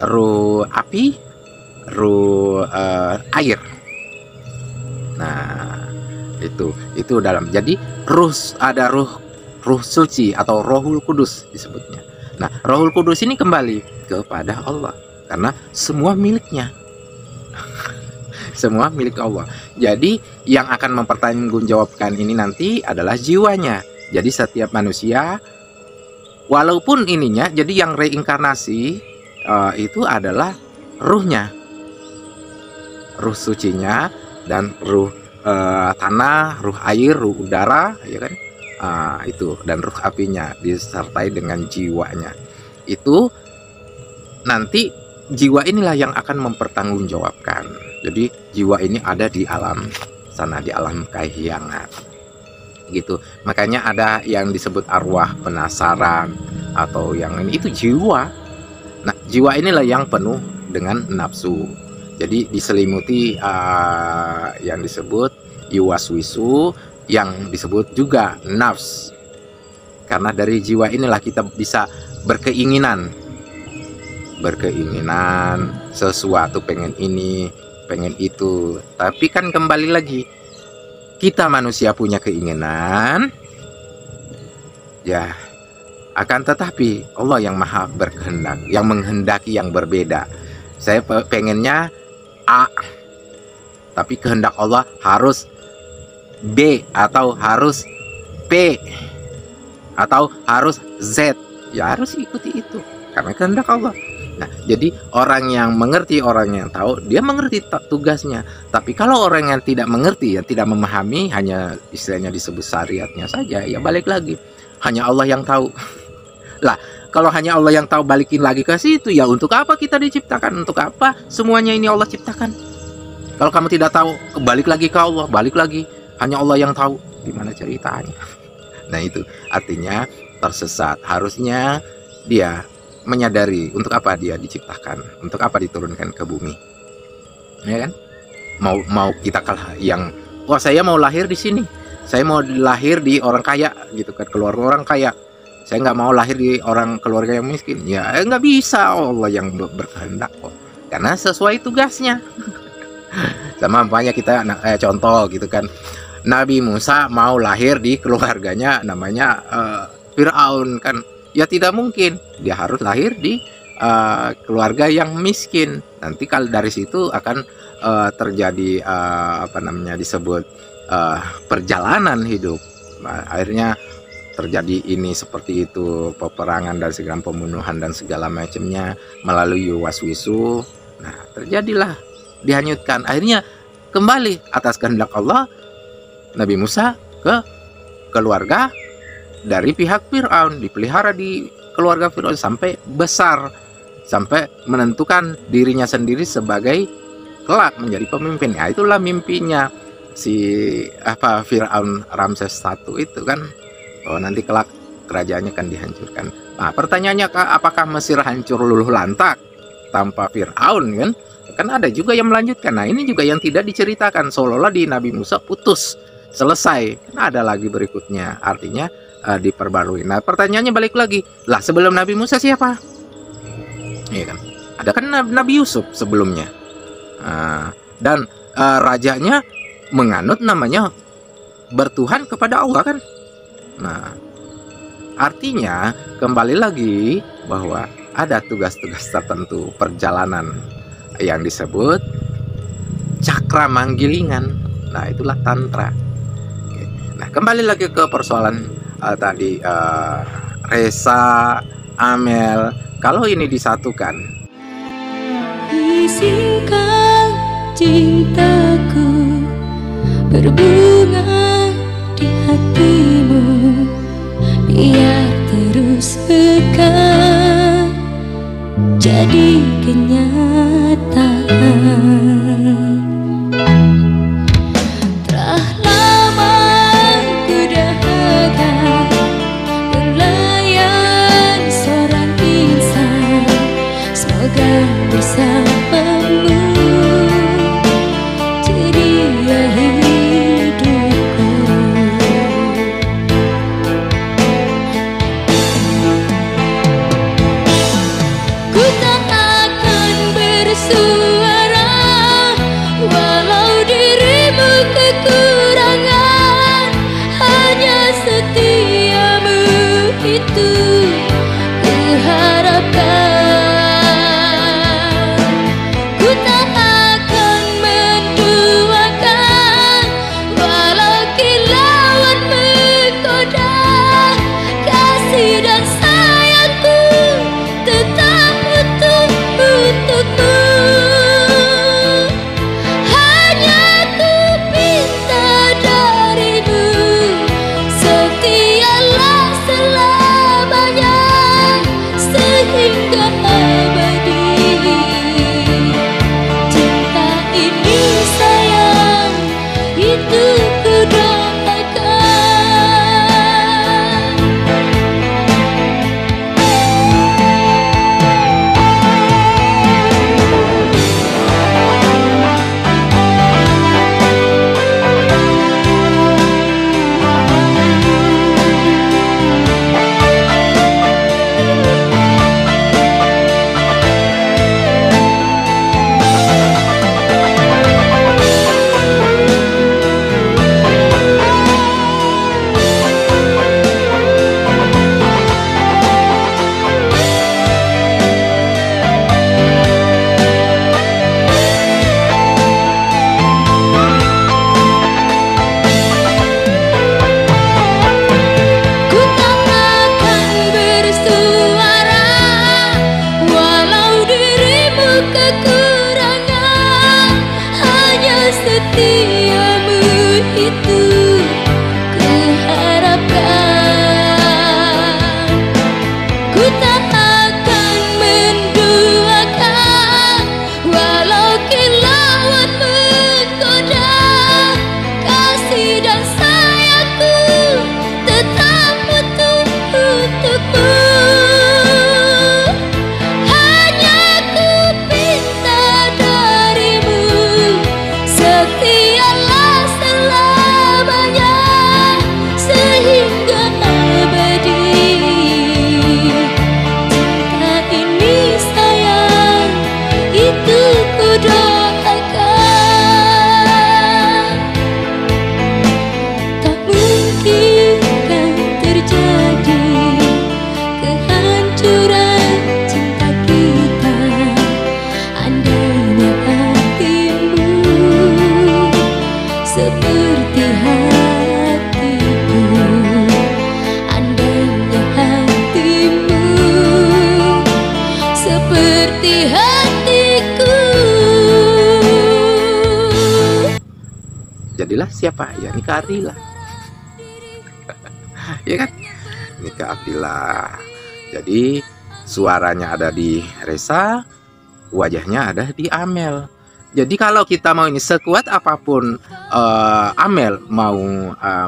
ruh api, ruh air. Nah, itu dalam. Jadi ada ruh suci atau Rohul Kudus disebutnya. Nah, Rohul Kudus ini kembali kepada Allah karena semua miliknya. Semua milik Allah. Jadi yang akan mempertanggungjawabkan ini nanti adalah jiwanya. Jadi setiap manusia, walaupun ininya, jadi yang reinkarnasi itu adalah ruhnya, ruh sucinya, dan ruh tanah, ruh air, ruh udara, ya kan? Itu, dan ruh apinya disertai dengan jiwanya. Itu nanti jiwa inilah yang akan mempertanggungjawabkan. Jadi jiwa ini ada di alam sana, di alam kahyangan gitu. Makanya ada yang disebut arwah penasaran atau yang ini, itu jiwa. Nah, jiwa inilah yang penuh dengan nafsu. Jadi diselimuti yang disebut yuwaswisu, yang disebut juga nafs. Karena dari jiwa inilah kita bisa berkeinginan sesuatu, pengen ini, pengen itu. Tapi kan kembali lagi, kita manusia punya keinginan, ya Akan tetapi Allah yang maha berkehendak, yang menghendaki yang berbeda. Saya pengennya A, tapi kehendak Allah harus B, atau harus P, atau harus Z. Ya harus ikuti itu, karena kehendak Allah. Nah, jadi orang yang mengerti, orang yang tahu, dia mengerti tugasnya. Tapi kalau orang yang tidak mengerti, yang tidak memahami, hanya istilahnya disebut syariatnya saja, ya balik lagi. Hanya Allah yang tahu. Lah, kalau hanya Allah yang tahu, balikin lagi ke situ, ya untuk apa kita diciptakan? Untuk apa semuanya ini Allah ciptakan? Kalau kamu tidak tahu, balik lagi ke Allah, balik lagi. Hanya Allah yang tahu. Gimana ceritanya? Nah, itu artinya tersesat. Harusnya dia menyadari untuk apa dia diciptakan, untuk apa diturunkan ke bumi. Ya kan? Mau kita kalah yang, wah saya mau lahir di sini. Saya mau lahir di orang kaya gitu kan, keluarga orang kaya. Saya nggak mau lahir di orang keluarga yang miskin. Ya nggak bisa, Allah yang berkehendak kok. Karena sesuai tugasnya. Sama banyak kita contoh gitu kan. Nabi Musa mau lahir di keluarganya namanya Fir'aun kan. Ya tidak mungkin. Dia harus lahir di keluarga yang miskin. Nanti kalau dari situ akan terjadi disebut perjalanan hidup. Nah, akhirnya terjadi ini seperti itu, peperangan dan segala pembunuhan dan segala macamnya melalui waswisu. Nah, terjadilah dihanyutkan. Akhirnya kembali atas kehendak Allah, Nabi Musa ke keluarga dari pihak Fir'aun, dipelihara di keluarga Fir'aun sampai besar, sampai menentukan dirinya sendiri sebagai kelak menjadi pemimpin. Ya, itulah mimpinya si Fir'aun Ramses I itu kan. Oh, nanti kelak kerajaannya akan dihancurkan. Nah, pertanyaannya, apakah Mesir hancur luluh lantak tanpa Fir'aun kan? Kan ada juga yang melanjutkan. Nah, ini juga yang tidak diceritakan, seolah-olah di Nabi Musa putus, selesai. Kan ada lagi berikutnya, artinya diperbarui. Nah, pertanyaannya balik lagi, lah sebelum Nabi Musa siapa? Iya kan? Ada kan Nabi Yusuf sebelumnya. Dan rajanya menganut namanya bertuhan kepada Allah kan? Nah, artinya kembali lagi bahwa ada tugas-tugas tertentu perjalanan yang disebut cakra manggilingan. Nah, itulah tantra. Oke. Nah, kembali lagi ke persoalan tadi Resa, Amel. Kalau ini disatukan, izinkan cintaku berbunga di hatimu, biar terus pekan jadi kenyataan. Telah lama ku dahaga melayan seorang insan, semoga bersamamu ceria hidupku. Ku tak akan bersuara walau dirimu kekurangan, hanya setiamu itu ku harapkan. Ku tak seperti hatiku. Jadilah siapa? Ya nikah Ardila. Ya kan? Nikah Ardila. Jadi suaranya ada di Reza, wajahnya ada di Amel. Jadi kalau kita mau ini sekuat apapun Amel mau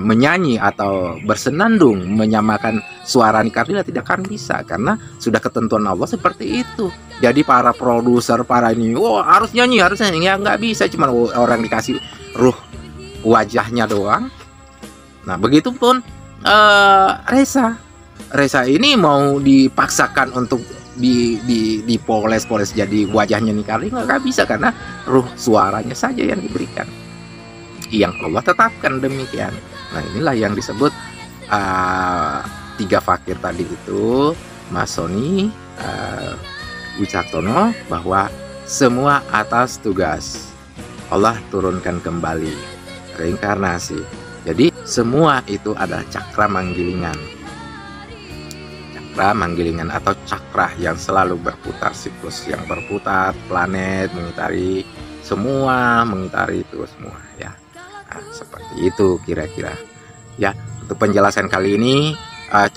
menyanyi atau bersenandung menyamakan suara nikah Ardila, tidak akan bisa karena sudah ketentuan Allah seperti itu. Jadi para produser, para ini, harus nyanyi, ya nggak bisa, cuma orang dikasih ruh wajahnya doang. Nah begitupun Reza ini mau dipaksakan untuk dipoles jadi wajahnya nikah Ardila, nggak bisa karena ruh suaranya saja yang diberikan, yang Allah tetapkan demikian. Nah inilah yang disebut 3 fakir tadi itu, Mas Sony Wicaksono, bahwa semua atas tugas Allah turunkan kembali, reinkarnasi. Jadi semua itu adalah cakra manggilingan. Cakra manggilingan atau cakra yang selalu berputar, siklus yang berputar, planet mengitari, semua mengitari itu semua ya. Nah, seperti itu kira-kira. Ya, untuk penjelasan kali ini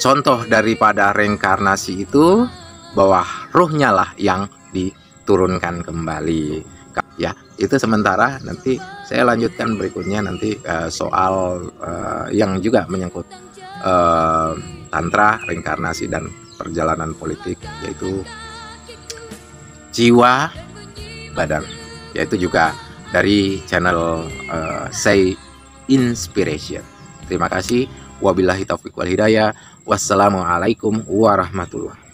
contoh daripada reinkarnasi itu bahwa ruhnya lah yang diturunkan kembali. Ya, itu sementara, nanti saya lanjutkan berikutnya nanti soal yang juga menyangkut tantra, reinkarnasi dan perjalanan politik, yaitu jiwa badan, yaitu juga dari channel Say Inspiration. Terima kasih. Wabillahi taufiq wal hidayah. Wassalamualaikum warahmatullahi